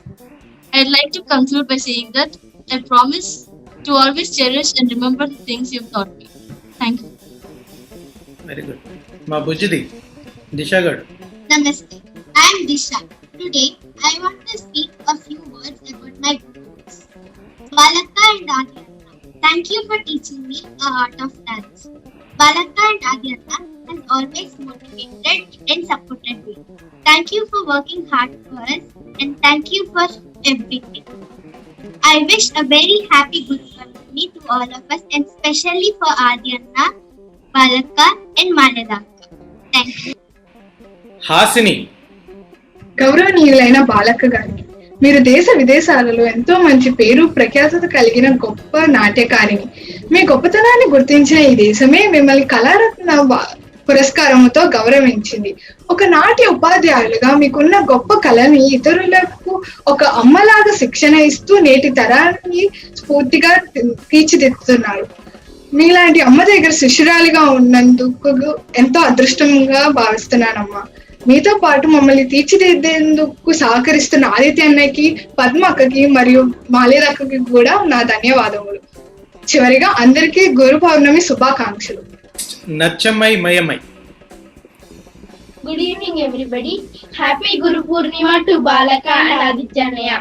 I'd like to conclude by saying that I promise to always cherish and remember the things you've taught me. Thank you. Very good. Ma Bujidi, Disha Gad. Namaste. I am Disha. Today, I want to speak a few words about my gurus, Balakka and Adi Anna. Thank you for teaching me the art of dance. Balakka and Adi Anna has always motivated and supported me. Thank you for working hard for us, and thank you for everything. I wish a very happy Guru Purnami to all of us, and especially for Adi Anna, Balakka and Maladakka. Thank you. Hasini. గౌరవనీయులైన బాలక్క గారికి, మీరు దేశ విదేశాలలో ఎంతో మంచి పేరు ప్రఖ్యాతత కలిగిన గొప్ప నాట్యకారిణి. మీ గొప్పతనాన్ని గుర్తించిన ఈ దేశమే మిమ్మల్ని కళారత్న పురస్కారముతో గౌరవించింది. ఒక నాట్య ఉపాధ్యాయులుగా మీకున్న గొప్ప కళని ఇతరులకు ఒక అమ్మలాగా శిక్షణ ఇస్తూ నేటి తరాన్ని స్ఫూర్తిగా తీర్చిదిద్దుతున్నారు. మీలాంటి అమ్మ దగ్గర శిష్యురాలిగా ఉన్నందుకు ఎంతో అదృష్టంగా భావిస్తున్నానమ్మా. మీతో పాటు మమ్మల్ని తీర్చిదిద్దేందుకు సహకరిస్తున్న ఆదిత్య అన్నయ్యకి, పద్మ అక్కకి మరియు మాలేద అక్కకి కూడా నా ధన్యవాదములు. చివరిగా అందరికీ గురు పౌర్ణమి శుభాకాంక్షలు. నచ్చమై మయమై. Good evening, everybody. Happy Guru Purnima to Balaka and Adityannaya.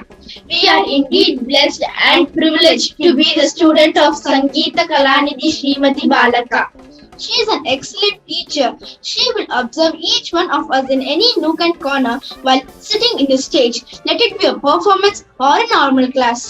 We are indeed blessed and privileged to be the student of Sangeeta Kalanidhi Srimati Balaka. She is an excellent teacher. She will observe each one of us in any nook and corner while sitting in the stage. Let it be a performance or a normal class.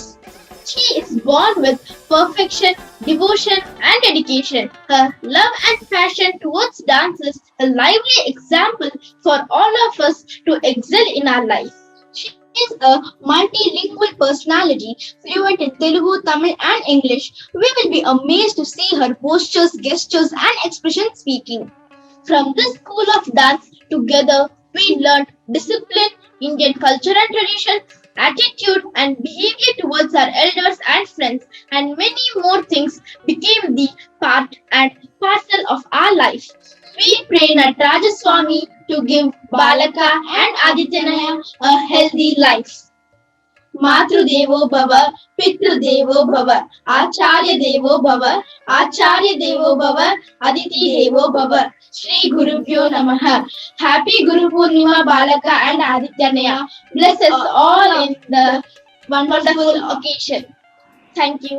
She is born with perfection, devotion and dedication. Her love and passion towards dance is a lively example for all of us to excel in our life. She is a multilingual personality, fluent in Telugu, Tamil and English. We will be amazed to see her postures, gestures and expression speaking. From this school of dance, together we learned discipline, Indian culture and tradition, attitude and behavior towards our elders and friends, and many more things became the part and parcel of our life. We pray Nataraja Swami to give Balaka and Adityannaya a healthy life. Matrudevo Bhava, Pitrudevo Bhava, Acharya Devo Bhava, Acharya Devo Bhava, Aditi Devo Bhava. Shri Gurubhyo Namaha. Happy Guru Purnima Balaka and Adityannaya. Bless us all in the wonderful occasion. Thank you.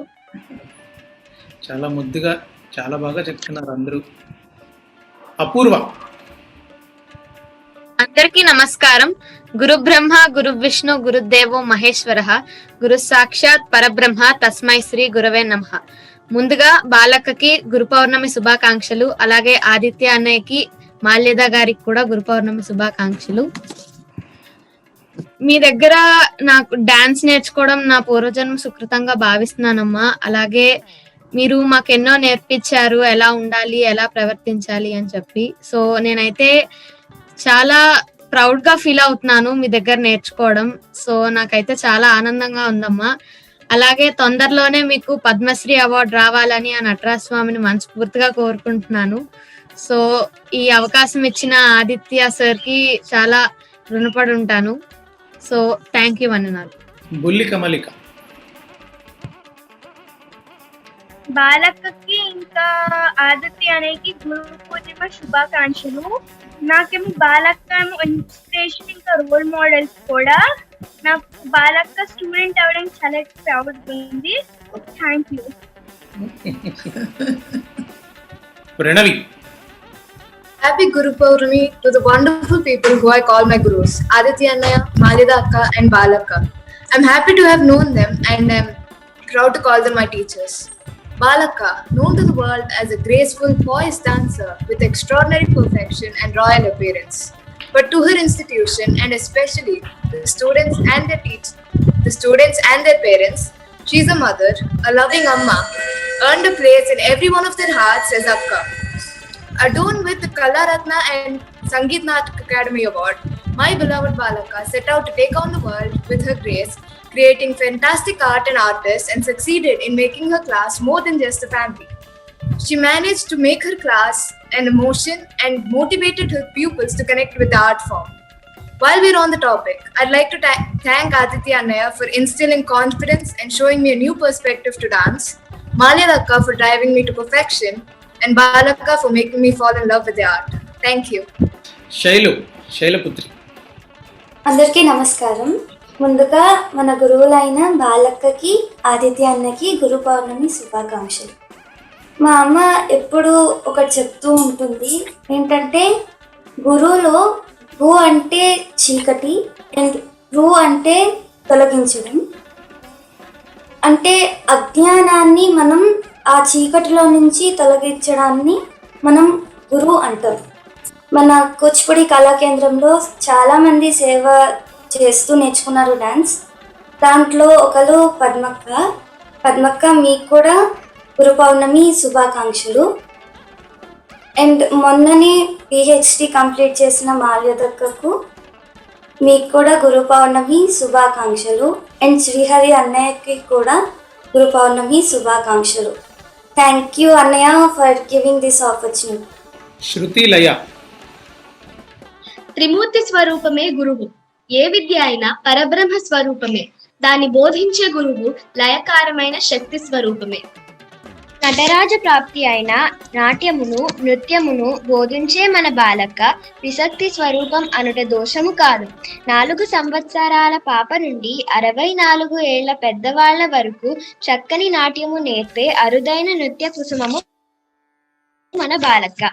చాలా ముద్దుగా చాలా బాగా చెప్తున్నారు అందరూ. అపూర్వ. అందరికీ నమస్కారం. గురు బ్రహ్మ గురు విష్ణు గురుదేవో మహేశ్వర గురు సాక్షాత్ పరబ్రహ్మ తస్మై శ్రీ గురవే నమః. ముందుగా బాలక్కకి గురు పౌర్ణమి శుభాకాంక్షలు. అలాగే ఆదిత్య అన్నయ్యకి, మాల్యద గారికి కూడా గురు పౌర్ణమి శుభాకాంక్షలు. మీ దగ్గర నాకు డాన్స్ నేర్చుకోవడం నా పూర్వజన్మ సుకృతంగా భావిస్తున్నానమ్మా. అలాగే మీరు మాకెన్నో నేర్పించారు, ఎలా ఉండాలి, ఎలా ప్రవర్తించాలి అని చెప్పి. సో నేనైతే చాలా ప్రౌడ్ గా ఫీల్ అవుతున్నాను మీ దగ్గర నేర్చుకోవడం. సో నాకైతే చాలా ఆనందంగా ఉందమ్మా. అలాగే తొందరలోనే మీకు పద్మశ్రీ అవార్డు రావాలని ఆ నటరాజ స్వామిని మనస్ఫూర్తిగా కోరుకుంటున్నాను. సో ఈ అవకాశం ఇచ్చిన ఆదిత్య సార్ కి చాలా రుణపడి ఉంటాను. సో థ్యాంక్ యూ అన్నారు. బుల్లి కమలిక. బాలక్కకి ఇంకా ఆదిత్య అనేకి గురు పూర్ణిమ శుభాకాంక్షలు. నాకేమో బాలక్క ఇన్స్పిరేషన్ ఇంకా రోల్ మోడల్స్ కూడా. నాకు బాలక్క స్టూడెంట్ అవ్వడానికి చాలా ప్రౌడ్ ఉంది. Thank you. Pranavi. Happy Guru Purnami to the wonderful people who I call my gurus, Aditya Annaya, Malyada Akka and Balakka. I'm happy to have known them and I'm proud to call them my teachers. Balakka, known to the world as a graceful, poised dancer with extraordinary perfection and royal appearance. But to her institution and especially the students and their parents, she's a mother, a loving amma, earned a place in every one of their hearts as Akka. Adorned with the Kala Ratna and Sangeet Natak Academy Award, my beloved Balakka set out to take on the world with her grace, creating fantastic art and artists, and succeeded in making her class more than just a family. She managed to make her class an emotion and motivated her pupils to connect with the art form. While we're on the topic, I'd like to thank Aditya Annaya for instilling confidence and showing me a new perspective to dance, Malyada Akka for driving me to perfection, and Balakka for making me fall in love with the art. Thank you. Shailaputri. అందరికీ నమస్కారం. ముందుగా మన గురువులైన బాలక్కకి, ఆదిత్య అన్నకి గురు పౌర్ణమి శుభాకాంక్షలు. మా అమ్మ ఎప్పుడు ఒకటి చెప్తూ ఉంటుంది, ఏంటంటే గురువులో గు అంటే చీకటి అండ్ రు అంటే తొలగించడం. అంటే అజ్ఞానాన్ని మనం ఆ చీకటిలో నుంచి తొలగించడాన్ని మనం గురువు అంటారు. మన కూచిపూడి కళాకేంద్రంలో చాలామంది సేవ చేస్తూ నేర్చుకున్నారు డ్యాన్స్. దాంట్లో ఒకరు పద్మక్క మీకు కూడా గురు పౌర్ణమి శుభాకాంక్షలు. అండ్ మొన్ననే పిహెచ్డి కంప్లీట్ చేసిన మాల్యదక్కకు మీకు కూడా గురు పౌర్ణమి శుభాకాంక్షలు. అండ్ శ్రీహరి అన్నయ్యకి కూడా గురు పౌర్ణమి శుభాకాంక్షలు. థ్యాంక్ యూ అన్నయ్య ఫర్ గివింగ్ దిస్ ఆపర్చునిటీ. శృతి లయ. త్రిమూర్తి స్వరూపమే గురువు. ఏ విద్య అయినా పరబ్రహ్మ స్వరూపమే. దాన్ని బోధించే గురువు లయకారమైన శక్తి స్వరూపమే. నటరాజ ప్రాప్తి అయిన నాట్యమును నృత్యమును బోధించే మన బాలక్క విశక్తి స్వరూపం అనుట దోషము కాదు. 4 సంవత్సరాల పాప నుండి 64 ఏళ్ల పెద్దవాళ్ల వరకు చక్కని నాట్యము నేర్పే అరుదైన నృత్య కుసుమము మన బాలక్క.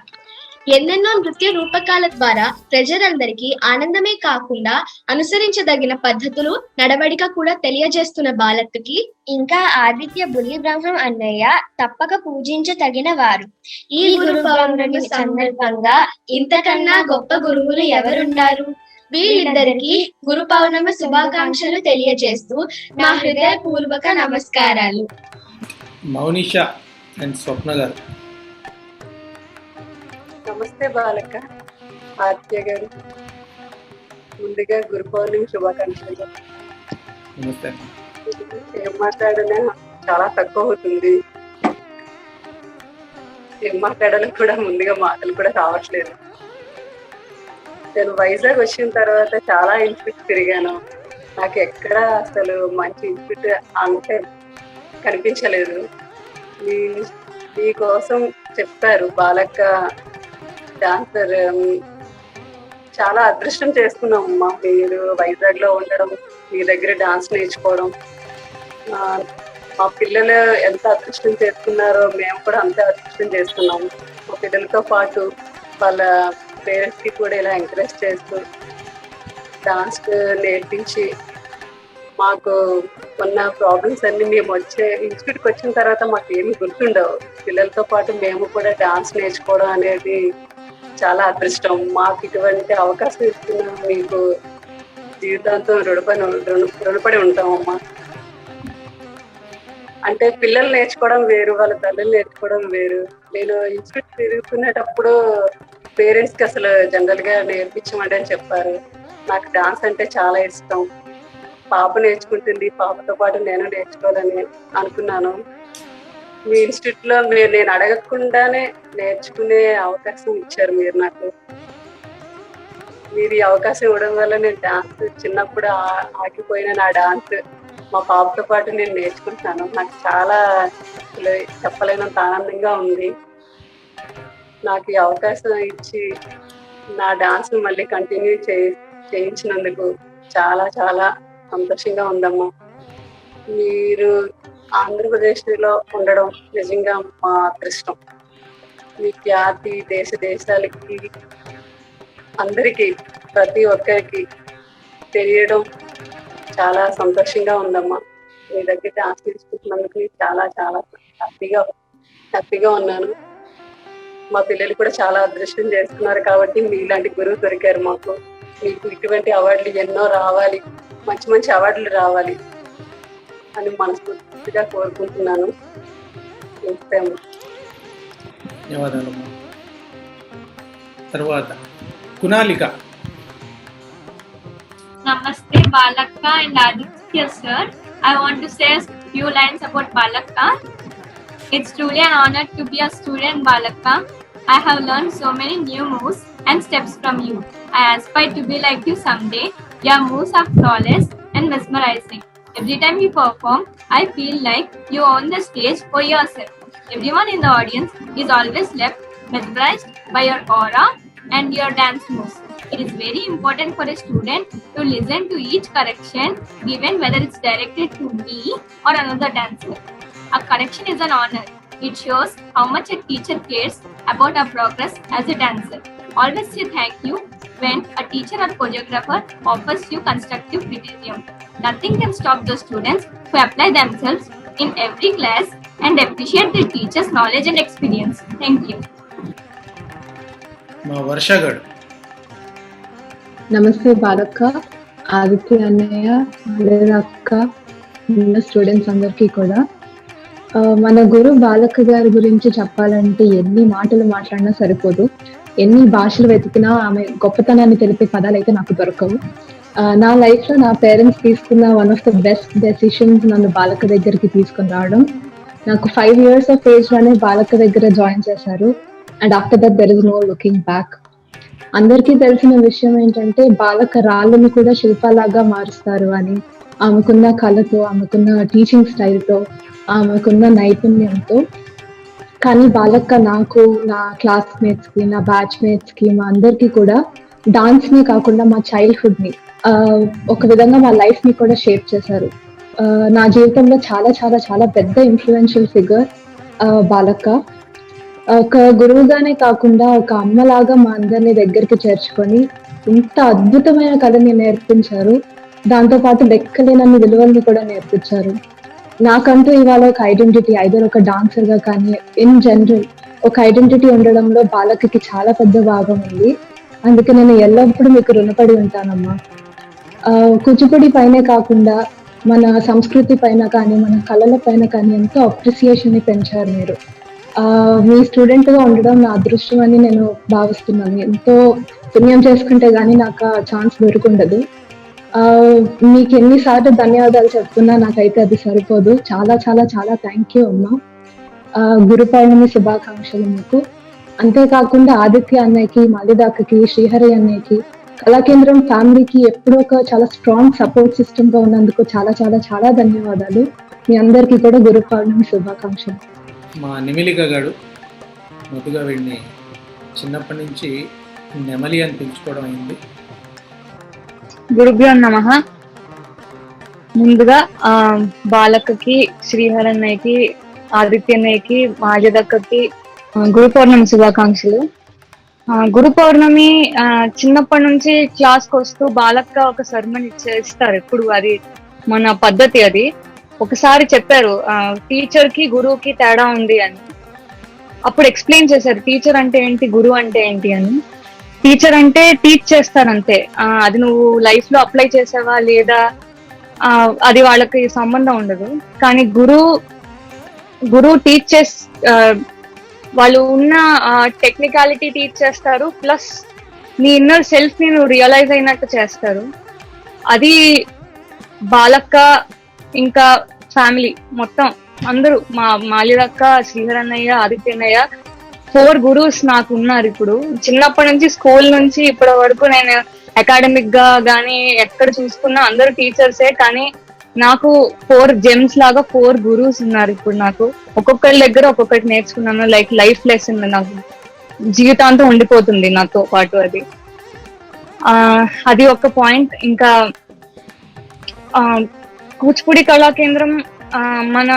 ఎన్నెన్నో నృత్య రూపకాల ద్వారా ప్రజలందరికీ ఆనందమే కాకుండా అనుసరించదగిన పద్ధతులు నడవడిక కూడా తెలియజేస్తున్న బాలక్కకి ఇంకా ఆదిత్య బుల్లి బ్రహ్మం అన్నయ్య తప్పక పూజించదగిన వారు. ఈ గురు పౌర్ణమి సందర్భంగా ఇంతకన్నా గొప్ప గురువులు ఎవరున్నారు? వీరిద్దరికి గురు పౌర్ణమి శుభాకాంక్షలు తెలియజేస్తూ నా హృదయపూర్వక నమస్కారాలు. మౌనిష అండ్ స్వప్న గారు. నమస్తే బాలక్క, ఆర్య గారు. ముందుగా గురు పౌర్ణమి శుభాకాంక్షలు. నమస్తే. ఏం మాట్లాడినా చాలా తక్కువ అవుతుంది. ఏం మాట్లాడాలో కూడా ముందుగా మాటలు కూడా రావట్లేదు. నేను వైజాగ్ వచ్చిన తర్వాత చాలా ఇన్స్టిట్యూట్ తిరిగాను. నాకు ఎక్కడ అసలు మంచి ఇన్స్టిట్యూట్ అంటే కనిపించలేదు. మీకోసం చెప్పారు బాలక్క డాన్సర్. చాలా అదృష్టం చేసుకున్నాం అమ్మా, మీరు వైజాగ్ లో ఉండడం, మీ దగ్గర డాన్స్ నేర్చుకోవడం. మా పిల్లలు ఎంత అదృష్టం చేసుకున్నారో మేము కూడా అంతే అదృష్టం చేసుకున్నాము. మా పిల్లలతో పాటు వాళ్ళ పేరెంట్స్ కి కూడా ఇలా ఎంకరేజ్ చేస్తూ డాన్స్ నేర్పించి మాకు ఉన్న ప్రాబ్లమ్స్ అన్ని మేము వచ్చే ఇన్స్టిట్యూట్కి వచ్చిన తర్వాత మాకు ఏమి గుర్తుండవు. పిల్లలతో పాటు మేము కూడా డాన్స్ నేర్చుకోవడం అనేది చాలా అదృష్టం. మాకు ఇటువంటి అవకాశం ఇస్తున్న మీకు జీవితాంతం రుణపడి ఉంటామమ్మా. అంటే పిల్లలు నేర్చుకోవడం వేరు, వాళ్ళ తల్లులు నేర్చుకోవడం వేరు. నేను ఇన్స్టిట్యూట్ తిరుగుతున్నప్పుడు పేరెంట్స్ కి అసలు జనరల్ గా నేర్పించమండి అని చెప్పారు. నాకు డాన్స్ అంటే చాలా ఇష్టం. పాప నేర్చుకుంటుంది, పాపతో పాటు నేను నేర్చుకోవాలని అనుకున్నాను. మీ ఇన్స్టిట్యూట్ లో నేను అడగకుండానే నేర్చుకునే అవకాశం ఇచ్చారు మీరు నాకు. మీరు ఈ అవకాశం ఇవ్వడం వల్ల నేను డాన్స్ చిన్నప్పుడు ఆగిపోయిన నా డాన్స్ మా పాపతో పాటు నేను నేర్చుకుంటున్నాను. నాకు చాలా చెప్పలేనంత ఆనందంగా ఉంది. నాకు ఈ అవకాశం ఇచ్చి నా డాన్స్ మళ్ళీ కంటిన్యూ చేయించినందుకు చాలా చాలా సంతోషంగా ఉందమ్మా. మీరు ఆంధ్రప్రదేశ్లో ఉండడం నిజంగా మా అదృష్టం. మీ ఖ్యాతి దేశాలకి అందరికీ ప్రతి ఒక్కరికి తెలియడం చాలా సంతోషంగా ఉందమ్మా. మీ దగ్గర డాన్స్ నేర్చుకుంటున్నందుకు చాలా చాలా హ్యాపీగా ఉన్నాను. మా పిల్లలు కూడా చాలా అదృష్టం చేస్తున్నారు కాబట్టి మీలాంటి గురువు దొరికారు మాకు. మీకు ఇటువంటి అవార్డులు ఎన్నో రావాలి, మంచి మంచి అవార్డులు రావాలి అని మనస్ఫూర్తిగా కోరుకుంటున్నాను. ధన్యవాదాలమ్మా. తర్వాత కునాలిక. Namaste Balakka and Aditya sir. I want to say a few lines about Balakka. It's truly an honor to be a student Balakka. I have learned so many new moves and steps from you. I aspire to be like you someday. Your moves are flawless and mesmerizing. Every time you perform, I feel like you own the stage for yourself. Everyone in the audience is always left mesmerized by your aura and your dance moves. It is very important for a student to listen to each correction given, whether it's directed to me or another dancer. A correction is an honor. It shows how much a teacher cares about our progress as a dancer. Always say thank you when a teacher or choreographer offers you constructive criticism. Nothing can stop those students who apply themselves in every class and appreciate their teacher's knowledge and experience. Thank you. మా వర్షగడ్. నమస్తే బాలక్క, ఆదిత్య అన్నయ్య, అక్క, ఉన్న students అందరికీ కూడా. మన గురు బాలక్క గారి గురించి చెప్పాలంటే ఎన్ని మాటలు మాట్లాడినా సరిపోదు. ఎన్ని భాషలు వెతికినా ఆమె గొప్పతనాన్ని తెలిపే పదాలు అయితే నాకు దొరకవు. నా లైఫ్లో నా పేరెంట్స్ తీసుకున్న one of the best decisions నన్ను బాలక్క దగ్గరికి తీసుకుని రావడం. నాకు 5 years of age లోనే బాలక్క దగ్గర జాయిన్ చేశారు. And after that there is no looking back. అందరికీ తెలిసిన విషయం ఏంటంటే బాలక్క రాళ్ళని కూడా శిల్పాలాగా మారుస్తారు అని. ఆమెకున్న కళతో, ఆమెకున్న టీచింగ్ స్టైల్తో, ఆమెకున్న నైపుణ్యంతో. కానీ బాలక్క నాకు, నా క్లాస్మేట్స్కి, నా బ్యాచ్మేట్స్కి, మా అందరికీ కూడా డాన్స్ని కాకుండా మా చైల్డ్హుడ్ని, ఒక విధంగా మా లైఫ్ని కూడా షేప్ చేశారు. నా జీవితంలో చాలా చాలా చాలా పెద్ద ఇన్ఫ్లుయెన్షియల్ ఫిగర్ బాలక్క. ఒక గురువుగానే కాకుండా ఒక అమ్మలాగా మా అందరినీ దగ్గరికి చేర్చుకొని ఇంత అద్భుతమైన కళని నేర్పించారు. దాంతోపాటు లెక్కలేనన్ని విలువల్ని కూడా నేర్పించారు. నాకంటూ ఇవాళ ఒక ఐడెంటిటీ, ఐదర్ ఒక డాన్సర్గా కానీ ఇన్ జనరల్ ఒక ఐడెంటిటీ ఉండడంలో బాలక్కకి చాలా పెద్ద భాగం ఉంది. అందుకే నేను ఎల్లప్పుడూ మీకు రుణపడి ఉంటానమ్మా. కూచిపూడి పైనే కాకుండా మన సంస్కృతి పైన కానీ, మన కళల పైన కానీ ఎంతో అప్రిసియేషన్ని పెంచారు మీరు. మీ స్టూడెంట్గా ఉండడం నా అదృష్టం అని నేను భావిస్తున్నాను. ఎంతో పుణ్యం చేసుకుంటే కానీ నాకు ఆ ఛాన్స్ దొరుకుండదు. మీకు ఎన్నిసార్లు ధన్యవాదాలు చెప్తున్నా నాకైతే అది సరిపోదు. చాలా చాలా చాలా థ్యాంక్ యూ అమ్మా. గురు పౌర్ణమి శుభాకాంక్షలు మీకు. అంతేకాకుండా ఆదిత్య అన్నయ్యకి, మాలిదాక్కకి, శ్రీహరి అన్నయ్యకి, కళాకేంద్రం ఫ్యామిలీకి ఎప్పుడూ ఒక చాలా స్ట్రాంగ్ సపోర్ట్ సిస్టమ్గా ఉన్నందుకు చాలా చాలా చాలా ధన్యవాదాలు. మీ అందరికీ కూడా గురు పౌర్ణమి శుభాకాంక్షలు. మా నిమిలిక గారు మొదటిగా వీడిని చిన్నప్పటి నుంచి నెమలి అని పిలుచుకోవడం అయింది. గురుభ్యో నమః. ముందుగా బాలక్కకి, శ్రీహరన్నయ్యకి, ఆదిత్యన్నయ్యకి, మాజదక్కకి గురు పౌర్ణమి శుభాకాంక్షలు. గురు పౌర్ణమి చిన్నప్పటి నుంచి క్లాస్కి వస్తూ బాలక్క ఒక సర్మన్ ఇస్తారు. ఎప్పుడు అది మన పద్ధతి. అది ఒకసారి చెప్పారు, టీచర్ కి గురువుకి తేడా ఉంది అని. అప్పుడు ఎక్స్ప్లెయిన్ చేశారు టీచర్ అంటే ఏంటి, గురువు అంటే ఏంటి అని. టీచర్ అంటే టీచ్ చేస్తారంతే, అది నువ్వు లైఫ్ లో అప్లై చేసావా లేదా అది వాళ్ళకి సంబంధం ఉండదు. కానీ గురువు టీచ్ చేసి వాళ్ళు ఉన్న టెక్నికాలిటీ టీచ్ చేస్తారు, ప్లస్ నీ ఇన్నర్ సెల్ఫ్ ని నువ్వు రియలైజ్ అయినట్టు చేస్తారు. అది బాలక్క ఇంకా ఫ్యామిలీ మొత్తం అందరూ, మా మాలిదక్క, శ్రీహరన్నయ్య, ఆదిత్యన్నయ్య, 4 గురువుస్ నాకు ఉన్నారు. ఇప్పుడు చిన్నప్పటి నుంచి స్కూల్ నుంచి ఇప్పటి వరకు నేను అకాడమిక్ గా గానీ ఎక్కడ చూసుకున్నా అందరూ టీచర్సే. కానీ నాకు 4 జెమ్స్ లాగా 4 గురువుస్ ఉన్నారు ఇప్పుడు నాకు. ఒక్కొక్కరి దగ్గర ఒక్కొక్కటి నేర్చుకున్నాను. లైఫ్ లెసన్ నాకు జీవితాంతం ఉండిపోతుంది నాతో పాటు. అది ఒక పాయింట్. ఇంకా కూచిపూడి కళాకేంద్రం మన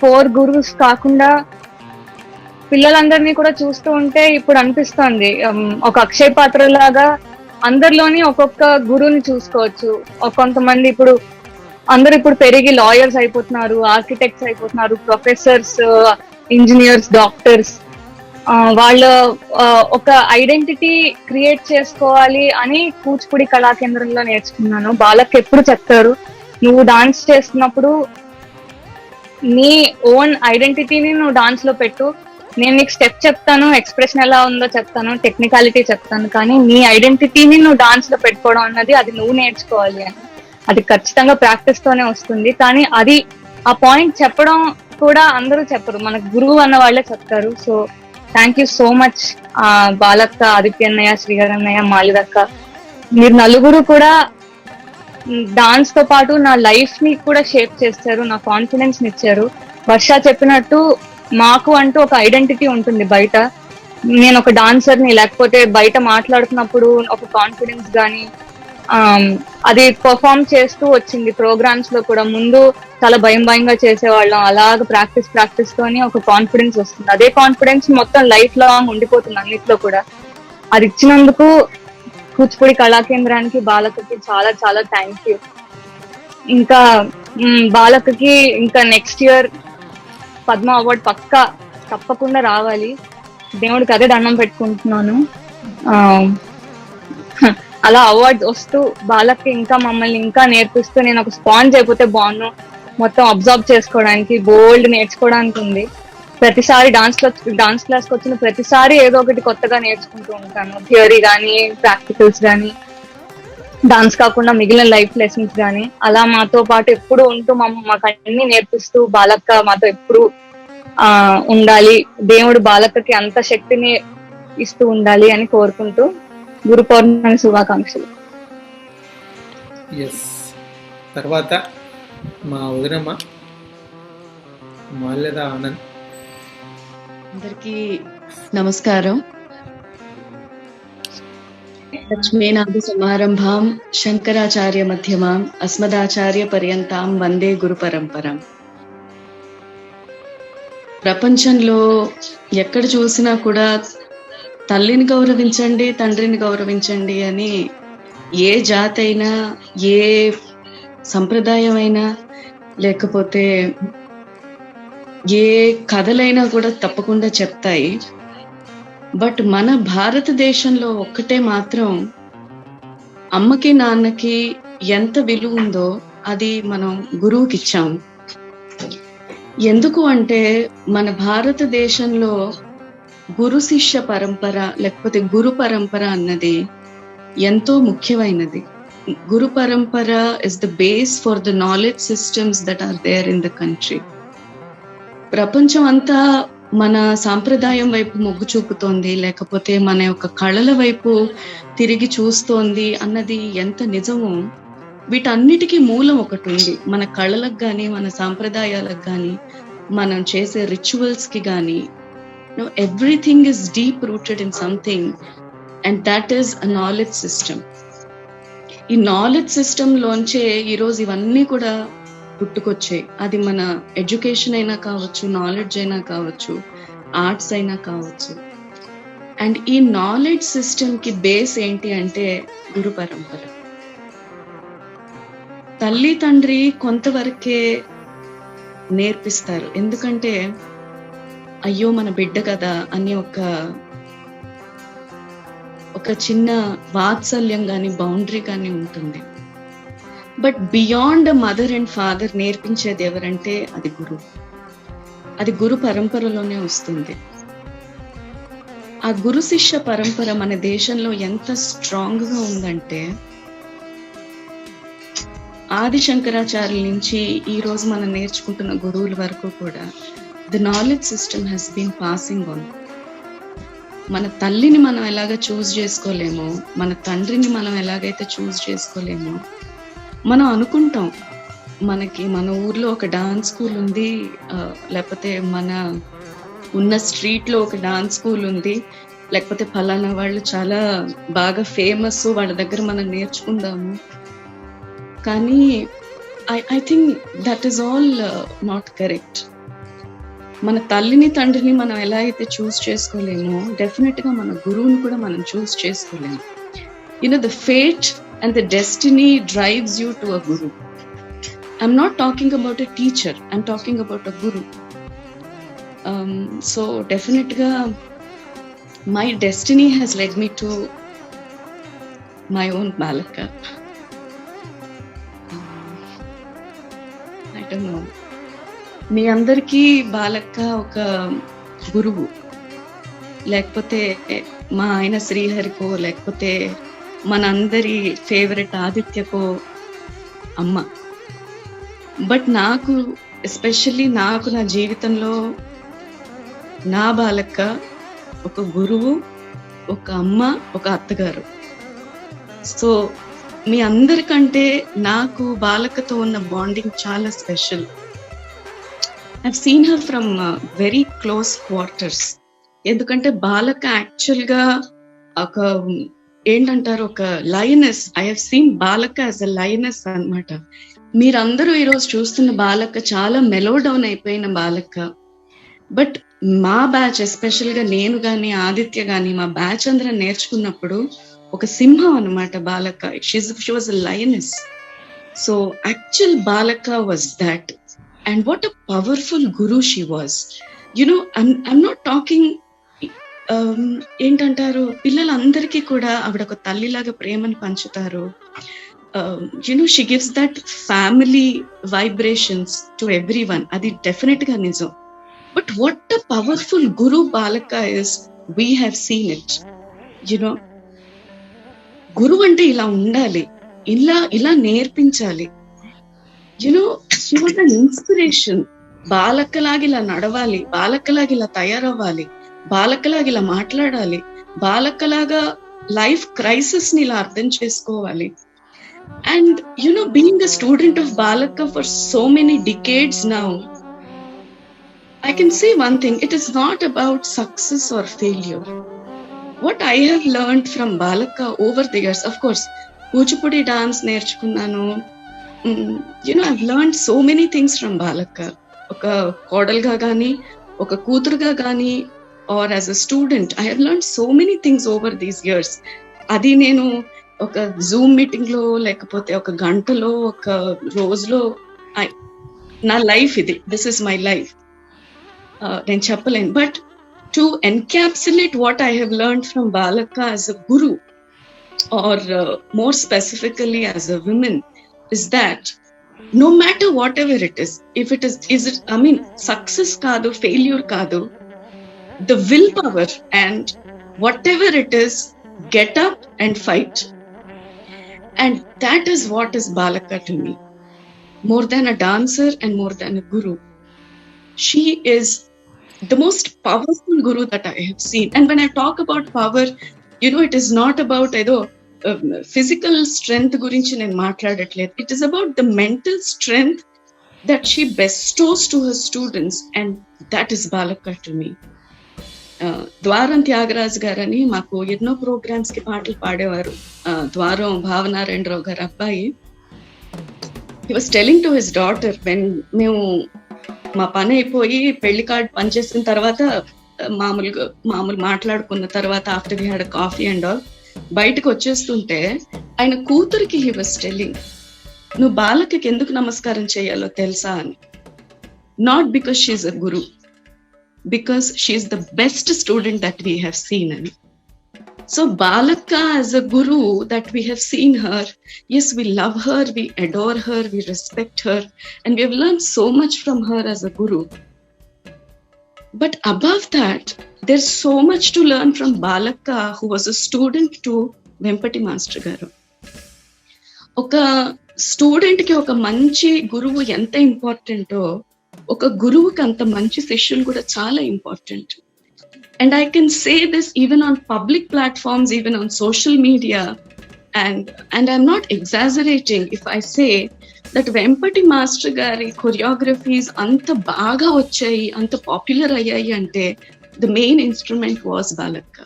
4 గురువుస్ కాకుండా పిల్లలందరినీ కూడా చూస్తూ ఉంటే ఇప్పుడు అనిపిస్తుంది ఒక అక్షయ పాత్ర లాగా అందరిలోని ఒక్కొక్క గురువుని చూసుకోవచ్చు. కొంతమంది అందరు ఇప్పుడు పెరిగి లాయర్స్ అయిపోతున్నారు, ఆర్కిటెక్ట్స్ అయిపోతున్నారు, ప్రొఫెసర్స్, ఇంజనీర్స్, డాక్టర్స్. వాళ్ళ ఒక ఐడెంటిటీ క్రియేట్ చేసుకోవాలి అని కూచిపూడి కళాకేంద్రంలో నేర్చుకున్నాను. బాలక్ ఎప్పుడు చెప్తారు, నువ్వు డాన్స్ చేస్తున్నప్పుడు నీ ఓన్ ఐడెంటిటీని నువ్వు డాన్స్ లో పెట్టు. నేను నీకు స్టెప్ చెప్తాను, ఎక్స్ప్రెషన్ ఎలా ఉందో చెప్తాను, టెక్నికాలిటీ చెప్తాను, కానీ నీ ఐడెంటిటీని నువ్వు డాన్స్ లో పెట్టుకోవడం అన్నది అది నువ్వు నేర్చుకోవాలి అని. అది ఖచ్చితంగా ప్రాక్టీస్ తోనే వస్తుంది. కానీ అది ఆ పాయింట్ చెప్పడం కూడా అందరూ చెప్పరు, మనకు గురువు అన్న వాళ్ళే చెప్తారు. So thank you so much బాలక్క, ఆదిత్యన్నయ్య, శ్రీహరన్నయ్య, మాలిదక్క. మీరు నలుగురు కూడా డాన్స్ తో పాటు నా లైఫ్ ని కూడా షేప్ చేస్తారు, నా కాన్ఫిడెన్స్ ని ఇచ్చారు. వర్ష చెప్పినట్టు మాకు అంటూ ఒక ఐడెంటిటీ ఉంటుంది బయట. నేను ఒక డాన్సర్ని, లేకపోతే బయట మాట్లాడుతున్నప్పుడు ఒక కాన్ఫిడెన్స్ కానీ అది పర్ఫామ్ చేస్తూ వచ్చింది. ప్రోగ్రామ్స్ లో కూడా ముందు చాలా భయంగా చేసేవాళ్ళం, అలాగ ప్రాక్టీస్ తోని ఒక కాన్ఫిడెన్స్ వస్తుంది. అదే కాన్ఫిడెన్స్ మొత్తం లైఫ్ లాంగ్ ఉండిపోతుంది అన్నిట్లో కూడా. అది ఇచ్చినందుకు కూచిపూడి కళాకేంద్రానికి, బాలకకి చాలా చాలా థ్యాంక్ యూ. ఇంకా బాలకకి ఇంకా నెక్స్ట్ ఇయర్ పద్మ అవార్డ్ తప్పకుండా రావాలి. దేవుడికి అదే దండం పెట్టుకుంటున్నాను. అలా అవార్డ్ వస్తూ బాలక్కి ఇంకా మమ్మల్ని ఇంకా నేర్పిస్తూ, నేను ఒక స్పాంజ్ అయిపోతే బాగున్నాను, మొత్తం అబ్జర్వ్ చేసుకోవడానికి, బోల్డ్ నేర్చుకోవడానికి ఉంది. ప్రతిసారి డాన్స్ క్లాస్కి వచ్చిన ప్రతిసారి ఏదో ఒకటి కొత్తగా నేర్చుకుంటూ ఉంటాను. థియరీ కానీ, ప్రాక్టికల్స్ కానీ, డాన్స్ కాకుండా మిగిలిన లైఫ్ లెసన్స్ కానీ. అలా మాతో పాటు ఎప్పుడు ఉంటూ మాకు అన్ని నేర్పిస్తూ బాలక్క మాతో ఎప్పుడు ఉండాలి, దేవుడు బాలకకి అంత శక్తిని ఇస్తూ ఉండాలి అని కోరుకుంటూ గురు పౌర్ణమి శుభాకాంక్షలు. ఎస్. తర్వాత మా వదినమ్మ మాల్యద ఆనంద్. అందరికీ నమస్కారం. లక్ష్మీనాథ సమారంభాం శంకరాచార్య మధ్యమాం అస్మదాచార్య పర్యంతాం వందే గురు పరంపరం. ప్రపంచంలో ఎక్కడ చూసినా కూడా తల్లిని గౌరవించండి, తండ్రిని గౌరవించండి అని ఏ జాతి అయినా, ఏ సంప్రదాయం అయినా, లేకపోతే ఏ కథలైనా కూడా తప్పకుండా చెప్తాయి. బట్ మన భారతదేశంలో ఒక్కటే మాత్రం అమ్మకి నాన్నకి ఎంత విలువ ఉందో అది మనం గురువుకి ఇచ్చాం. ఎందుకు అంటే మన భారతదేశంలో గురు శిష్య పరంపర లేకపోతే గురు పరంపర అన్నది ఎంతో ముఖ్యమైనది. Guru parampara is the base for the knowledge systems that are there in the country. ప్రపంచం అంతా మన సాంప్రదాయం వైపు మొగ్గు చూపుతోంది, లేకపోతే మన యొక్క కళల వైపు తిరిగి చూస్తోంది అన్నది ఎంత నిజమో, వీటన్నిటికీ మూలం ఒకటి ఉంది. మన కళలకు కానీ, మన సాంప్రదాయాలకు కానీ, మనం చేసే రిచువల్స్ కి కానీ, everything is deep rooted in something, and that is a knowledge system. ఈ నాలెడ్జ్ సిస్టమ్ లోంచే ఈరోజు ఇవన్నీ కూడా పుట్టుకొచ్చాయి. అది మన ఎడ్యుకేషన్ అయినా కావచ్చు, నాలెడ్జ్ అయినా కావచ్చు, ఆర్ట్స్ అయినా కావచ్చు. అండ్ ఈ నాలెడ్జ్ సిస్టమ్ కి బేస్ ఏంటి అంటే గురు పరంపర. తల్లి తండ్రి కొంతవరకే నేర్పిస్తారు, ఎందుకంటే అయ్యో మన బిడ్డ కదా అని ఒక చిన్న వాత్సల్యం కానీ బౌండరీ కానీ ఉంటుంది. But beyond mother and father నేర్పించేది ఎవరంటే అది గురువు. అది గురు పరంపరలోనే వస్తుంది. ఆ గురు శిష్య పరంపర మన దేశంలో ఎంత స్ట్రాంగ్ గా ఉందంటే, ఆది శంకరాచార్యుల నుంచి ఈ రోజు మనం నేర్చుకుంటున్న గురువుల వరకు కూడా the knowledge system has been passing on. మన తల్లిని మనం ఎలాగ చూస్ చేసుకోలేమో, మన తండ్రిని మనం ఎలాగైతే చూస్ చేసుకోలేమో, మనం అనుకుంటాం మనకి మన ఊర్లో ఒక డాన్స్ స్కూల్ ఉంది, లేకపోతే మన ఉన్న స్ట్రీట్ లో ఒక డాన్స్ స్కూల్ ఉంది, లేకపోతే ఫలానా వాళ్ళు చాలా బాగా ఫేమస్, వాళ్ళ దగ్గర మనం నేర్చుకుందాము. కానీ I think that is all not correct. మన తల్లిని తండ్రిని మనం ఎలా అయితే చూస్ చేసుకోలేమో, డెఫినెట్ గా మన గురువుని కూడా మనం చూస్ చేసుకోలేము. The fate and the destiny drives you to a guru. I'm not talking about a teacher, I'm talking about a guru. So definitely my destiny has led me to my own balaka. I don't know, మీ అందరికీ బాలక్క ఒక గురువు, లేకపోతే మా ఆయన శ్రీహరికో, లేకపోతే మనందరి favourite ఆదిత్యకో అమ్మ. But నాకు ఎస్పెషల్లీ నాకు నా జీవితంలో నా బాలక్క ఒక గురువు, ఒక అమ్మ, ఒక అత్తగారు. సో మీ అందరికంటే నాకు బాలక్కతో ఉన్న బాండింగ్ చాలా special. I've seen her from very close quarters. ఎందుకంటే బాలక్క యాక్చువల్గా ఒక ఏంటంటారు, ఒక లయనెస్. ఐ హావ్ సీన్ బాలక్క యాజ్ అ లయనెస్ అన్నమాట. మీరందరూ ఈరోజు చూస్తున్న బాలక్క చాలా మెలో డౌన్ అయిపోయిన బాలక్క. బట్ మా బ్యాచ్, ఎస్పెషల్ గా నేను గాని ఆదిత్య గాని మా బ్యాచ్ అందరం నేర్చుకున్నప్పుడు ఒక సింహం అన్నమాట బాలక్క. She was a lioness. So actual బాలక్క was that. And what a powerful guru she was. I'm not talking ఏంటంటారు, పిల్లలందరికీ కూడా ఆవిడ ఒక తల్లిలాగా ప్రేమను పంచుతారు. She gives that family vibrations to everyone. అది డెఫినెట్ గా నిజం. But what a powerful guru బాలక్క is, we have seen it. గురువు అంటే ఇలా ఉండాలి, ఇలా నేర్పించాలి. She was an inspiration. బాలక్కలాగా ఇలా నడవాలి, బాలక్కలాగా ఇలా తయారవ్వాలి, బాలక్కలాగా ఇలా మాట్లాడాలి, బాలక్కలాగా లైఫ్ క్రైసిస్ ని ఇలా అర్థం చేసుకోవాలి. And being a student of Balaka for so many decades now, I can say one thing: it is not about success or failure. What I have learned from Balaka over the years, of course, Kuchipudi dance నేర్చుకున్నాను. I've learned so many things from Balaka. ఒక కోడలుగా కానీ, ఒక కూతురుగా కానీ, or as a student, I have learned so many things over these years. అది నేను ఒక జూమ్ మీటింగ్ లో, లేకపోతే ఒక గంటలో, ఒక రోజులో, నా లైఫ్ ఇది, దిస్ ఇస్ మై లైఫ్, నేను చెప్పలేను. But to encapsulate what I have learned from Balaka as a guru, or more specifically as a woman, is that no matter whatever it is it success kaadu, failure kaadu, the willpower and whatever it is, get up and fight. And that is what is Balaka to me. More than a dancer and more than a guru, she is the most powerful guru that I have seen. And when I talk about power, it is not about physical strength gurinchi nenu maatladetledu. It is about the mental strength that she bestows to her students, and that is Balaka to me. ద్వారం త్యాగరాజ్ గారని మాకు ఎన్నో programmes కి పాటలు పాడేవారు. ద్వారం భావనారాయణరావు గారు అబ్బాయి, he was telling to his daughter, when మేము మా పని అయిపోయి పెళ్లి కార్డ్ పనిచేసిన తర్వాత మామూలు మాట్లాడుకున్న తర్వాత, after we had coffee and all, బయటకు వచ్చేస్తుంటే ఆయన కూతురికి he was telling, నువ్వు బాలకకి ఎందుకు నమస్కారం చేయాలో తెలుసా అని. Not because she is a guru, because she is the best student that we have seen. So Balaka as a guru that we have seen her, yes, we love her, we adore her, we respect her, and we have learned so much from her as a guru. But above that, there's so much to learn from Balaka, who was a student to Vempati Master Garu. ఒక student కి ఒక మంచి గురువు ఎంత ఇంపార్టెంటో, ఒక గురువుకి అంత మంచి శిష్యులు కూడా చాలా important. And I can say this even on public platforms, even on social media, and I'm not exaggerating if I say that Vempati master గారి కొరియోగ్రఫీస్ అంత బాగా వచ్చాయి, అంత పాపులర్ అయ్యాయి అంటే the main instrument was Balaka.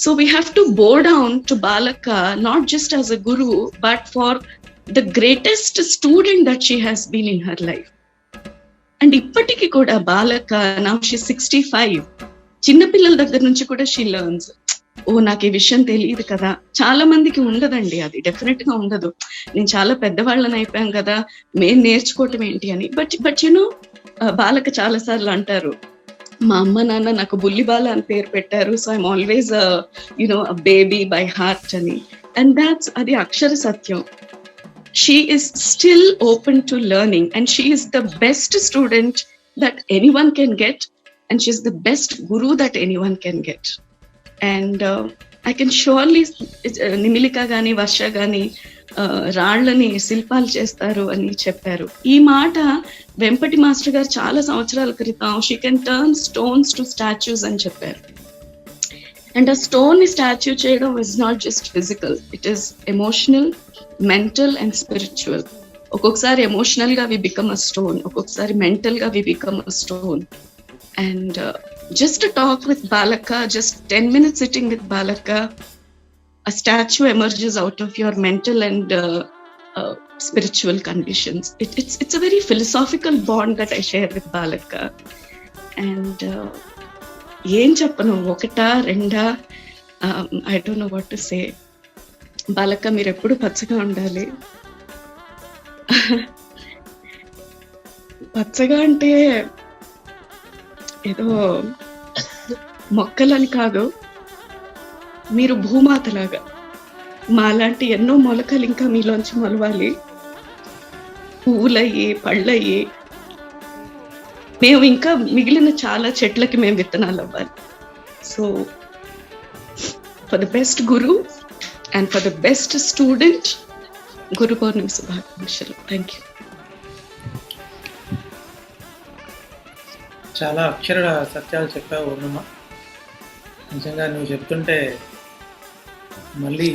So we have to bow down to Balaka, not just as a guru, but for the greatest student that she has been in her life. And ఇప్పటికీ కూడా Balaka, now she's 65, చిన్నపిల్లల దగ్గర నుంచి కూడా she learns. నాకు ఈ విషయం తెలియదు కదా. చాలా మందికి ఉండదండి, అది డెఫినెట్ గా ఉండదు. నేను చాలా పెద్దవాళ్ళని అయిపోయాం కదా, మేము నేర్చుకోవటం ఏంటి అని. బట్ Balaka చాలా సార్లు అంటారు, మా అమ్మ నాన్న నాకు బుల్లి బాల అని పేరు పెట్టారు, so I'm always baby by heart అని. అండ్ అది అక్షర సత్యం. She is still open to learning, and she is the best student that anyone can get, and she is the best guru that anyone can get. And I can surely, Nimilika gani Varsha gani రాళ్ళని శిల్పాలు చేస్తారు అని చెప్పారు. ఈ మాట Vempati master గారు చాలా సంవత్సరాల క్రితం she can turn stones to statues అని చెప్పారు. అండ్ ఆ స్టోన్ ని స్టాచ్యూ చేయడం is not just physical, it is emotional, mental and spiritual. ఒక్కొక్కసారి ఎమోషనల్ గా వి బికమ్ అ స్టోన్, ఒక్కొక్కసారి మెంటల్ గా we become a stone. And just to talk with Balaka, just 10 minutes sitting with Balaka, a statue emerges out of your mental and spiritual conditions. It's a very philosophical bond that I share with Balaka. And ఏం చెప్పను, ఒకటా రెండా, I don't know what to say. Balaka, మీరు ఎప్పుడు పచ్చగా ఉండాలి. పచ్చగా అంటే ఏదో మొక్కలని కాదు, మీరు భూమాతలాగా మాలాంటి ఎన్నో మొలకలు ఇంకా మీలోంచి మొలవాలి, పువ్వులయ్యి పళ్ళయ్యి మేము ఇంకా మిగిలిన చాలా చెట్లకి మేము విత్తనాలు అవ్వాలి. So for the best guru and for the best student, Guru Purnima శుభాకాంక్షలు. Thank you. చాలా అక్షర సత్యాలు చెప్పావు పూర్ణిమ. నిజంగా నువ్వు చెప్తుంటే మళ్ళీ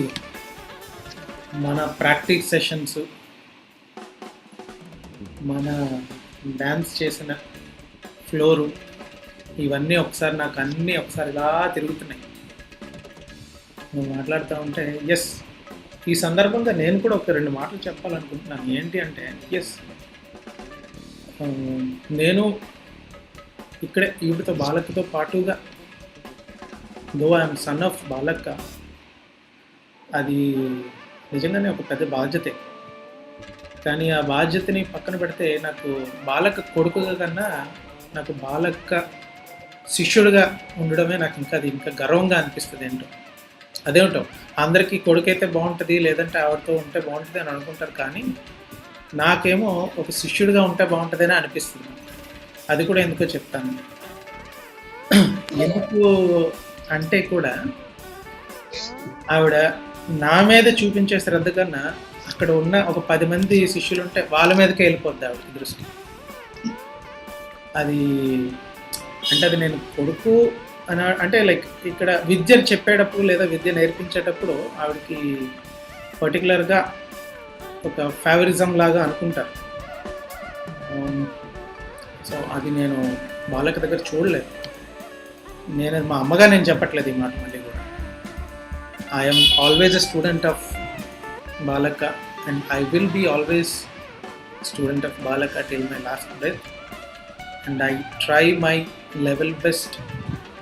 మన ప్రాక్టీస్ సెషన్స్, మన డ్యాన్స్ చేసిన ఫ్లోరు, ఇవన్నీ ఒకసారి నాకు అన్నీ ఒకసారి ఇలా తిరుగుతున్నాయి నువ్వు మాట్లాడుతూ ఉంటే. ఎస్, ఈ సందర్భంగా నేను కూడా ఒక 2 మాటలు చెప్పాలనుకుంటున్నాను. ఏంటి అంటే, ఎస్, నేను ఇక్కడే ఈవిడతో బాలక్కతో పాటుగా, దో ఐఎమ్ సన్ ఆఫ్ బాలక్క, అది నిజంగానే ఒక పెద్ద బాధ్యతే. కానీ ఆ బాధ్యతని పక్కన పెడితే నాకు బాలక్క కొడుకుగా కన్నా నాకు బాలక్క శిష్యుడిగా ఉండడమే నాకు ఇంకా గర్వంగా అనిపిస్తుంది. ఏంటో అదేంటో, అందరికీ కొడుకైతే బాగుంటుంది, లేదంటే ఆవిడతో ఉంటే బాగుంటుంది అని అనుకుంటారు, కానీ నాకేమో ఒక శిష్యుడిగా ఉంటే బాగుంటుంది అని అనిపిస్తుంది. అది కూడా ఎందుకో చెప్తాను. ఎందుకు అంటే కూడా ఆవిడ నా మీద చూపించే శ్రద్ధ కన్నా అక్కడ ఉన్న ఒక 10 మంది శిష్యులు ఉంటే వాళ్ళ మీదకే వెళ్ళిపోద్ది ఆవిడకి దృష్టి. అది అంటే అది నేను కొడుకు అని అంటే లైక్ ఇక్కడ విద్య చెప్పేటప్పుడు లేదా విద్య నేర్పించేటప్పుడు ఆవిడకి పర్టికులర్గా ఒక ఫేవరిజం లాగా అనుకుంటారు. సో అది నేను బాలక్క దగ్గర చూడలేదు. నేను మా అమ్మగా నేను చెప్పట్లేదు ఈ మాట మళ్ళీ కూడా. I'm always a student of బాలక్క and I will be always student of బాలక్క till my last breath. And I try my level best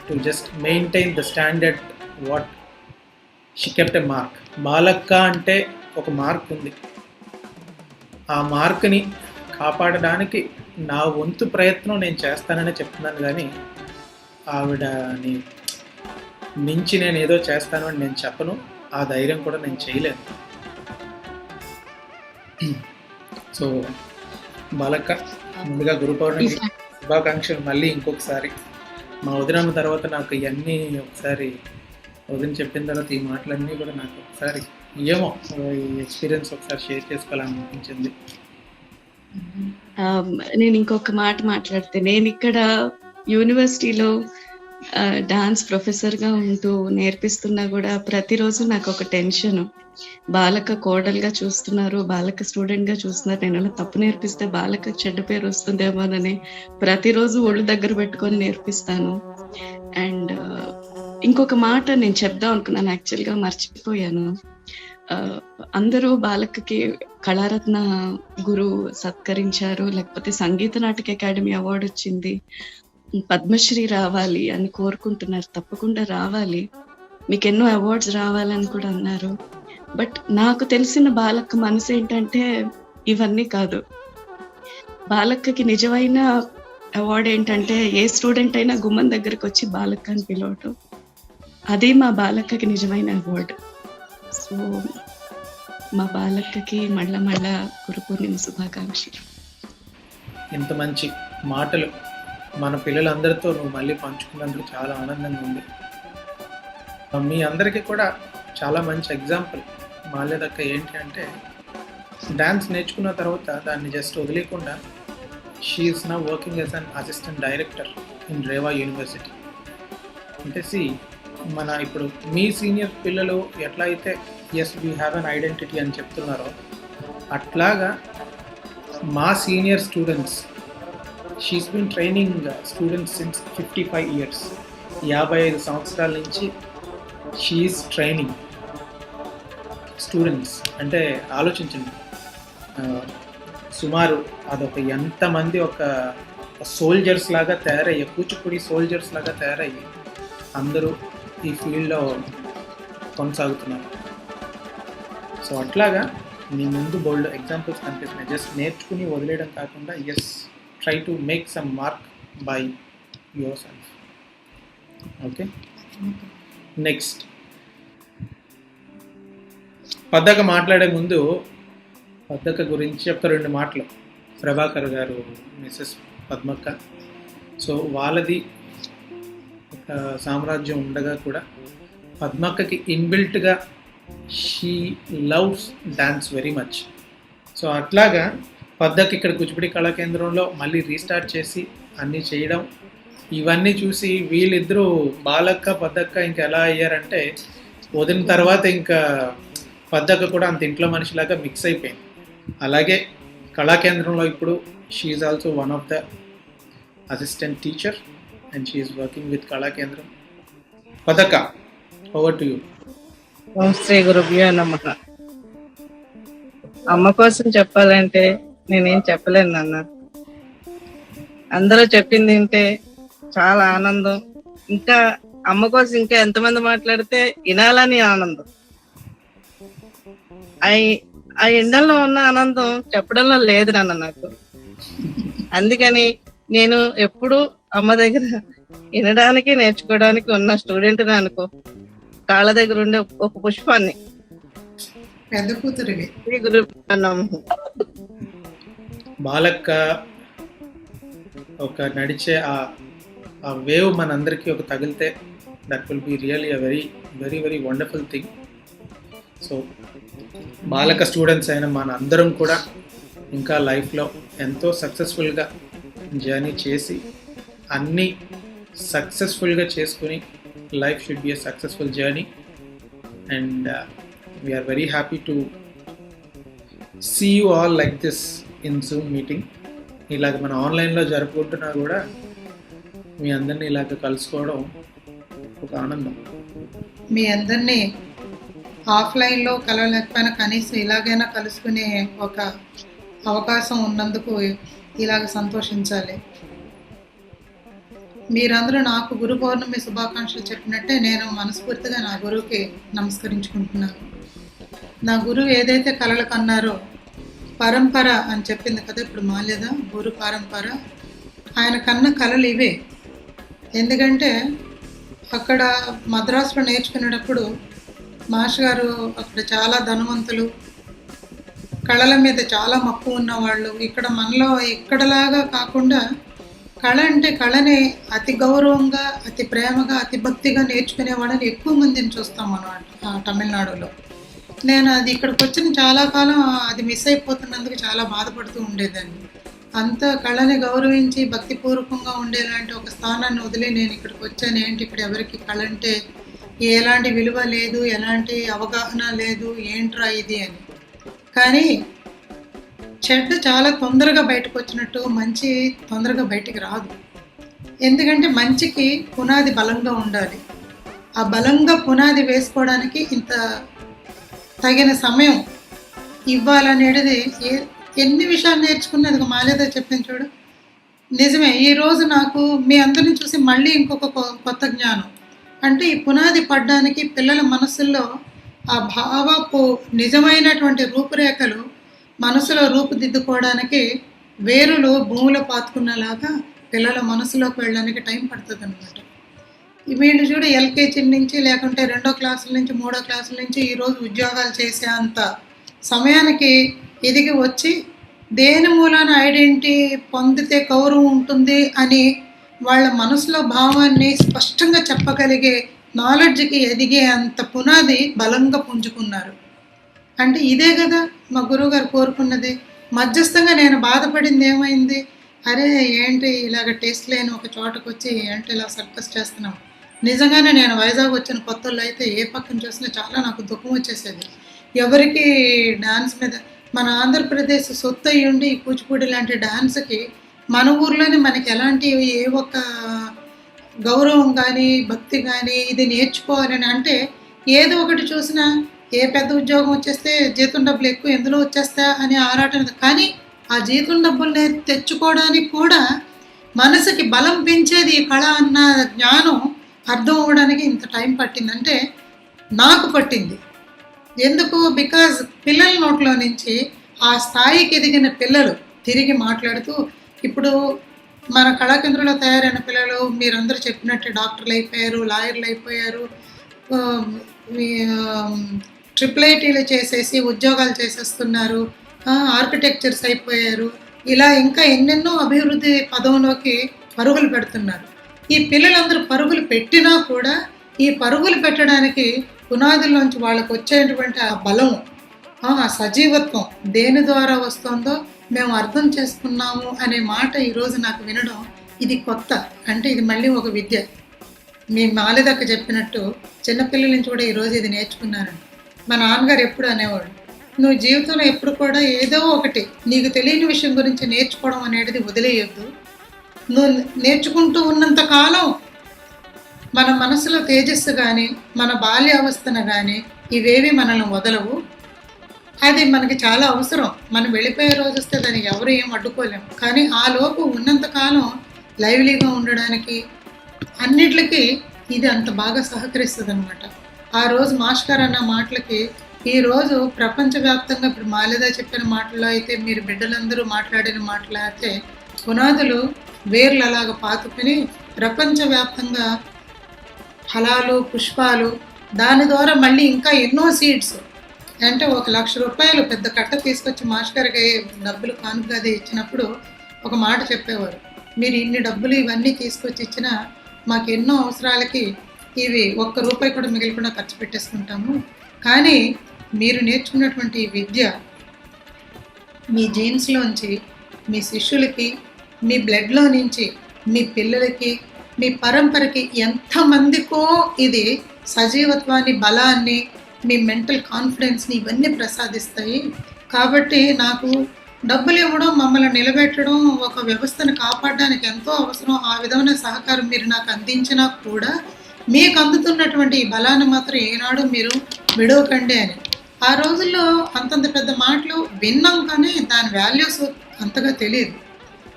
to just maintain the standard what she kept a mark. బాలక్క అంటే ఒక mark ఉంది, ఆ మార్క్ని కాపాడడానికి నా వంతు ప్రయత్నం నేను చేస్తానని చెప్తున్నాను, కానీ ఆవిడని మించి నేను ఏదో చేస్తాను అని నేను చెప్పను. ఆ ధైర్యం కూడా నేను చేయలేను. సో బాలక్క, ముందుగా గురు పౌర్ణమి శుభాకాంక్షలు. మళ్ళీ ఇంకొకసారి మా వదినమ్మ తర్వాత నాకు ఇవన్నీ ఒకసారి వదిన చెప్పిన తర్వాత ఈ మాటలన్నీ కూడా నాకు ఒకసారి ఏమో ఈ ఎక్స్పీరియన్స్ ఒకసారి షేర్ చేసుకోవాలనిపించింది. నేను ఇంకొక మాట మాట్లాడితే, నేను ఇక్కడ యూనివర్సిటీలో డాన్స్ ప్రొఫెసర్గా ఉంటూ నేర్పిస్తున్నా కూడా ప్రతిరోజు నాకు ఒక టెన్షన్. బాలక కోడలుగా చూస్తున్నారు, బాలక స్టూడెంట్గా చూస్తున్నారు, నేను తప్పు నేర్పిస్తే బాలక చెడ్డ పేరు వస్తుందేమోనని ప్రతిరోజు ఒళ్ళు దగ్గర పెట్టుకొని నేర్పిస్తాను. అండ్ ఇంకొక మాట నేను చెప్దాం అనుకున్నాను, యాక్చువల్గా మర్చిపోయాను. అందరూ బాలకకి కళారత్న గురు సత్కరించారు, లేకపోతే సంగీత నాటక అకాడమీ అవార్డు వచ్చింది, పద్మశ్రీ రావాలి అని కోరుకుంటున్నారు. తప్పకుండా రావాలి, మీకు ఎన్నో అవార్డ్స్ రావాలని కూడా అన్నారు. బట్ నాకు తెలిసిన బాలక్క మనసు ఏంటంటే ఇవన్నీ కాదు. బాలక్కకి నిజమైన అవార్డు ఏంటంటే ఏ స్టూడెంట్ అయినా గుమ్మం దగ్గరకు వచ్చి బాలక్క అని పిలవటం, అదే మా బాలక్కకి నిజమైన అవార్డు. సో మా బాలక్కకి మళ్ళా గురు పూర్ణిమ శుభాకాంక్షలు. ఇంత మంచి మాటలు మన పిల్లలందరితో నువ్వు మళ్ళీ పంచుకున్నందుకు చాలా ఆనందంగా ఉంది. మీ అందరికీ కూడా చాలా మంచి ఎగ్జాంపుల్ మాల్యదక్క. ఏంటి అంటే డ్యాన్స్ నేర్చుకున్న తర్వాత దాన్ని జస్ట్ వదిలేకుండా she's now working as an assistant director in Reva university. అంటే మన ఇప్పుడు మీ సీనియర్ పిల్లలు ఎట్లా అయితే as we have an identity అని చెప్తున్నారో, అట్లాగా మా senior students, she's been training students since 55 years, 55 సంవత్సరాల నుంచి షీఈస్ ట్రైనింగ్ స్టూడెంట్స్. అంటే ఆలోచించండి, సుమారు అదొక ఎంతమంది ఒక సోల్జర్స్ లాగా తయారయ్యి, కూచిపూడి సోల్జర్స్ లాగా తయారయ్యి అందరూ ఈ ఫీల్డ్లో కొనసాగుతున్నారు. సో అట్లాగా మీ ముందు బోల్డ్ ఎగ్జాంపుల్స్ కనిపిస్తున్నాయి. జస్ట్ నేర్చుకుని వదిలేయడం కాకుండా yes, try to make some mark by yourself. Okay, next పద్దక మాట్లాడే ముందు పద్దక గురించి ఒక 2 మాటలు. ప్రభాకర్ గారు, మిస్సెస్ పద్మక్క, సో వాళ్ళది ఒక సామ్రాజ్యం ఉండగా కూడా పద్మక్కకి ఇన్బిల్ట్గా she loves dance very much. So అట్లాగా పద్దకి ఇక్కడ కూచిపూడి కళా కేంద్రంలో మళ్ళీ రీస్టార్ట్ చేసి అన్నీ చేయడం ఇవన్నీ చూసి వీళ్ళిద్దరూ బాలక్క పద్దక్క ఇంకా ఎలా అయ్యారంటే వదిన తర్వాత ఇంకా పద్దక్క కూడా అంత ఇంట్లో మనిషిలాగా మిక్స్ అయిపోయింది. అలాగే కళాకేంద్రంలో ఇప్పుడు she is also one of the assistant teacher and she is working with కళాకేంద్రం. పద్దక్క, ఓవర్ టు యూ. ఓం శ్రీ గురుభ్యో నమః. అమ్మ కోసం చెప్పాలంటే నేనేం చెప్పలేను నాన్న. అందరూ చెప్పింది వింటే చాలా ఆనందం. ఇంకా అమ్మ కోసం ఇంకా ఎంతమంది మాట్లాడితే వినాలని ఆనందం. ఆ ఎండల్లో ఉన్న ఆనందం చెప్పడంలో లేదు నాన్న నాకు. అందుకని నేను ఎప్పుడు అమ్మ దగ్గర వినడానికి నేర్చుకోవడానికి ఉన్న స్టూడెంట్ అనుకో. కాళ్ళ దగ్గర ఉండే ఒక పుష్పాన్ని. పెద్ద కూతురివి. బాలక్క ఒక నడిచే ఆ వేవ్ మనందరికీ ఒక తగిలితే that will be really a very very very wonderful thing. So బాలక స్టూడెంట్స్ అయిన మన అందరం కూడా ఇంకా లైఫ్లో ఎంతో సక్సెస్ఫుల్గా జర్నీ చేసి అన్నీ సక్సెస్ఫుల్గా చేసుకుని life should be a successful journey. And we are very happy to see you all like this in Zoom meeting. ఇలాగ మనం ఆన్లైన్లో జరుపుకుంటున్నా కూడా మీ అందరినీ ఇలాగ కలుసుకోవడం ఒక ఆనందం. మీ అందరినీ ఆఫ్లైన్లో కలవలేకపోయినా కనీసం ఇలాగైనా కలుసుకునే ఒక అవకాశం ఉన్నందుకు ఇలాగ సంతోషించాలి. మీరందరూ నాకు గురు పౌర్ణమి శుభాకాంక్షలు చెప్పినట్టే నేను మనస్ఫూర్తిగా నా గురువుకి నమస్కరించుకుంటున్నాను. నా గురువు ఏదైతే కలలు కన్నారో పరంపర అని చెప్పింది కదా ఇప్పుడు మాలేదా, గురు పరంపర. ఆయన కన్న కళలు ఇవే. ఎందుకంటే అక్కడ మద్రాసులో నేర్చుకునేటప్పుడు మాస్టర్ గారు అక్కడ చాలా ధనవంతులు, కళల మీద చాలా మక్కువ ఉన్నవాళ్ళు. ఇక్కడ మనలో ఇక్కడలాగా కాకుండా కళ అంటే కళని అతి గౌరవంగా, అతి ప్రేమగా, అతి భక్తిగా నేర్చుకునే వాళ్ళని ఎక్కువ మందిని చూస్తాం మనం తమిళనాడులో. నేను అది ఇక్కడికి వచ్చిన చాలా కాలం అది మిస్ అయిపోతున్నందుకు చాలా బాధపడుతూ ఉండేదాన్ని. అంత కళని గౌరవించి భక్తిపూర్వకంగా ఉండేలాంటి ఒక స్థానాన్ని వదిలి నేను ఇక్కడికి వచ్చాను. ఏంటి ఇక్కడ ఎవరికి కళ అంటే ఎలాంటి విలువ లేదు, ఎలాంటి అవగాహన లేదు, ఏంట్రా ఇది అని. కానీ చెడ్డ చాలా తొందరగా బయటకు వచ్చినట్టు మంచి తొందరగా బయటికి రాదు. ఎందుకంటే మంచికి పునాది బలంగా ఉండాలి. ఆ బలంగా పునాది వేసుకోవడానికి ఇంత తగిన సమయం ఇవ్వాలనేది ఎన్ని విషయాలు నేర్చుకున్నది ఒక మాలేదా చెప్పింది చూడు. నిజమే, ఈరోజు నాకు మీ అందరిని చూసి మళ్ళీ ఇంకొక కొత్త జ్ఞానం. అంటే ఈ పునాది పడ్డానికి పిల్లల మనసుల్లో ఆ భావపు నిజమైనటువంటి రూపురేఖలు మనసులో రూపుదిద్దుకోవడానికి వేరులు భూమిలో పాతుకున్నలాగా పిల్లల మనసులోకి వెళ్ళడానికి టైం పడుతుంది అనమాట. వీళ్ళు చూడు ఎల్కేజీ నుంచి లేకుంటే 2వ క్లాసుల నుంచి 3వ క్లాసుల నుంచి ఈరోజు ఉద్యోగాలు చేసే అంత సమయానికి ఎదిగి వచ్చి దేని మూలాన ఐడెంటిటీ పొందితే గౌరవం ఉంటుంది అని వాళ్ళ మనసులో భావాన్ని స్పష్టంగా చెప్పగలిగే నాలెడ్జ్కి ఎదిగే అంత పునాది బలంగా పుంజుకున్నారు. అంటే ఇదే కదా మా గురువుగారు కోరుకున్నది. మధ్యస్థంగా నేను బాధపడింది ఏమైంది, అరే ఏంటి ఇలాగ టేస్ట్ లేని ఒక చోటకు వచ్చి ఏంటి ఇలా సర్కస్ చేస్తున్నాం. నిజంగానే నేను వైజాగ్ వచ్చిన కొత్తల్లో అయితే ఏ పక్కన చూసినా చాలా నాకు దుఃఖం వచ్చేసేది. ఎవరికి డాన్స్ మీద మన ఆంధ్రప్రదేశ్ సొత్తు అయ్యి ఉండి ఈ కూచిపూడి లాంటి డాన్స్కి మన ఊర్లోనే మనకి ఎలాంటి ఏ ఒక్క గౌరవం కానీ భక్తి కానీ ఇది నేర్చుకోవాలని అంటే ఏదో ఒకటి చూసినా ఏ పెద్ద ఉద్యోగం వచ్చేస్తే జీతం డబ్బులు ఎక్కువ ఎందులో వచ్చేస్తా అని ఆరాటం. కానీ ఆ జీతం డబ్బుల్ని తెచ్చుకోవడానికి కూడా మనసుకి బలం పెంచేది ఈ కళ అన్న జ్ఞానం అర్థం అవ్వడానికి ఇంత టైం పట్టిందంటే నాకు పట్టింది. ఎందుకు? బికాజ్ పిల్లల నోట్లో నుంచి ఆ స్థాయికి ఎదిగిన పిల్లలు తిరిగి మాట్లాడుతూ ఇప్పుడు మన కళాకేంద్రంలో తయారైన పిల్లలు మీరందరూ చెప్పినట్టు డాక్టర్లు అయిపోయారు, లాయర్లు అయిపోయారు, ట్రిపుల్ చేసేసి ఉద్యోగాలు చేసేస్తున్నారు, ఆర్కిటెక్చర్స్ అయిపోయారు. ఇలా ఇంకా ఎన్నెన్నో అభివృద్ధి పదంలోకి పరుగులు పెడుతున్నారు. ఈ పిల్లలందరూ పరుగులు పెట్టినా కూడా ఈ పరుగులు పెట్టడానికి పునాదుల్లోంచి వాళ్ళకు వచ్చేటువంటి ఆ బలం, ఆ సజీవత్వం దేని ద్వారా వస్తుందో మేము అర్థం చేసుకున్నాము అనే మాట ఈరోజు నాకు వినడం ఇది కొత్త, అంటే ఇది మళ్ళీ ఒక విద్య. మీ మాలిదక్క చెప్పినట్టు చిన్నపిల్లల నుంచి కూడా ఈరోజు ఇది నేర్చుకున్నానండి. మా నాన్నగారు ఎప్పుడు అనేవాడు, నువ్వు జీవితంలో ఎప్పుడు కూడా ఏదో ఒకటి నీకు తెలియని విషయం గురించి నేర్చుకోవడం అనేది వదిలేయొద్దు. నువ్వు నేర్చుకుంటూ ఉన్నంత కాలం మన మనసులో తేజస్సు కానీ మన బాల్యావస్థను కానీ ఇవేవి మనల్ని వదలవు. అది మనకి చాలా అవసరం. మనం వెళ్ళిపోయే రోజు వస్తే దాన్ని ఎవరు ఏం అడ్డుకోలేము. కానీ ఆ లోపు ఉన్నంతకాలం లైవ్లీగా ఉండడానికి అన్నిటికీ ఇది అంత బాగా సహకరిస్తుంది అనమాట. ఆ రోజు మాస్టర్ అన్న మాటలకి ఈరోజు ప్రపంచవ్యాప్తంగా ఇప్పుడు మాలిదా చెప్పిన మాటల్లో అయితే మీరు బిడ్డలందరూ మాట్లాడిన మాటలు అయితే పునాదులు వేర్లు అలాగ పాతుకుని ప్రపంచవ్యాప్తంగా ఫలాలు పుష్పాలు దాని ద్వారా మళ్ళీ ఇంకా ఎన్నో సీడ్స్ అంటే 1,00,000 రూపాయలు పెద్ద కట్ట తీసుకొచ్చి మాస్టర్కి డబ్బులు కానుకగా ఇచ్చినప్పుడు ఒక మాట చెప్పేవారు, మీరు ఇన్ని డబ్బులు ఇవన్నీ తీసుకొచ్చి ఇచ్చినా మాకు ఎన్నో అవసరాలకి ఇవి ₹1 కూడా మిగిలికుండా ఖర్చు పెట్టేసుకుంటాము. కానీ మీరు నేర్చుకున్నటువంటి ఈ విద్య మీ జీన్స్లోంచి మీ శిష్యులకి మీ బ్లడ్లో నుంచి మీ పిల్లలకి మీ పరంపరకి ఎంతమందికో ఇది సజీవత్వాన్ని బలాన్ని మీ మెంటల్ కాన్ఫిడెన్స్ని ఇవన్నీ ప్రసాదిస్తాయి. కాబట్టి నాకు డబ్బులు ఇవ్వడం మమ్మల్ని నిలబెట్టడం ఒక వ్యవస్థను కాపాడడానికి ఎంతో అవసరం. ఆ విధమైన సహకారం మీరు నాకు అందించినా కూడా మీకు అందుతున్నటువంటి ఈ బలాన్ని మాత్రం ఏనాడు మీరు విడవకండి అని. ఆ రోజుల్లో అంతంత పెద్ద మాటలు విన్నాం కానీ దాని వాల్యూస్ అంతగా తెలియదు.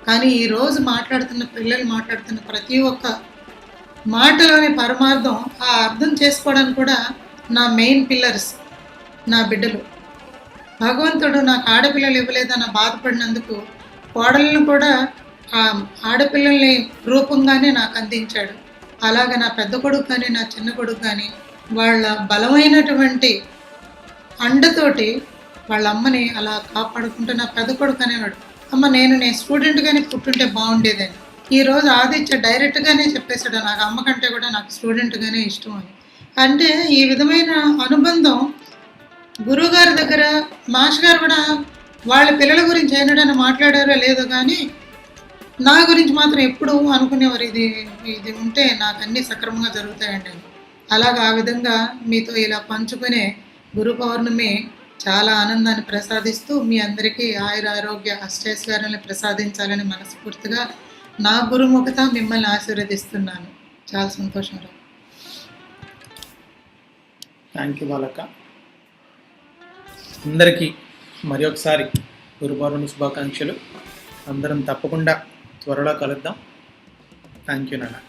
కానీ ఈరోజు మాట్లాడుతున్న పిల్లలు మాట్లాడుతున్న ప్రతి ఒక్క మాటలోని పరమార్థం ఆ అర్థం చేసుకోవడానికి కూడా నా మెయిన్ పిల్లర్స్ నా బిడ్డలు. భగవంతుడు నాకు ఆడపిల్లలు ఇవ్వలేదన్న బాధపడినందుకు కోడలను కూడా ఆ ఆడపిల్లల్ని రూపంగానే నాకు అందించాడు. అలాగే నా పెద్ద కొడుకు కానీ నా చిన్న కొడుకు కానీ వాళ్ళ బలమైనటువంటి అండతోటి వాళ్ళ అమ్మని అలా కాపాడుకుంటూ నా పెద్ద కొడుకు అనేవాడు, అమ్మ నేను స్టూడెంట్గానే పుట్టుంటే బాగుండేదని. ఈరోజు ఆదిత్య డైరెక్ట్గానే చెప్పేశాడు, నాకు అమ్మ కంటే కూడా నాకు స్టూడెంట్గానే ఇష్టం అని. అంటే ఈ విధమైన అనుబంధం గురువుగారి దగ్గర మాస్టర్ గారు కూడా వాళ్ళ పిల్లల గురించి ఏనాడైనా మాట్లాడారో లేదో కానీ నా గురించి మాత్రం ఎప్పుడు అనుకునేవారు, ఇది ఉంటే నాకు అన్నీ సక్రమంగా జరుగుతాయండి. అలాగా ఆ విధంగా మీతో ఇలా పంచుకునే గురు పౌర్ణమి చాలా ఆనందాన్ని ప్రసాదిస్తూ మీ అందరికీ ఆయురారోగ్య అష్టైశ్వర్యాలను ప్రసాదించాలని మనస్ఫూర్తిగా నా గురుముఖత మిమ్మల్ని ఆశీర్వదిస్తున్నాను. చాలా సంతోషం. థ్యాంక్ యూ బాలక్క. అందరికీ మరి ఒకసారి గురు పౌర్ణమి శుభాకాంక్షలు. అందరం తప్పకుండా త్వరలో కలుద్దాం. థ్యాంక్ యూ నాన్న.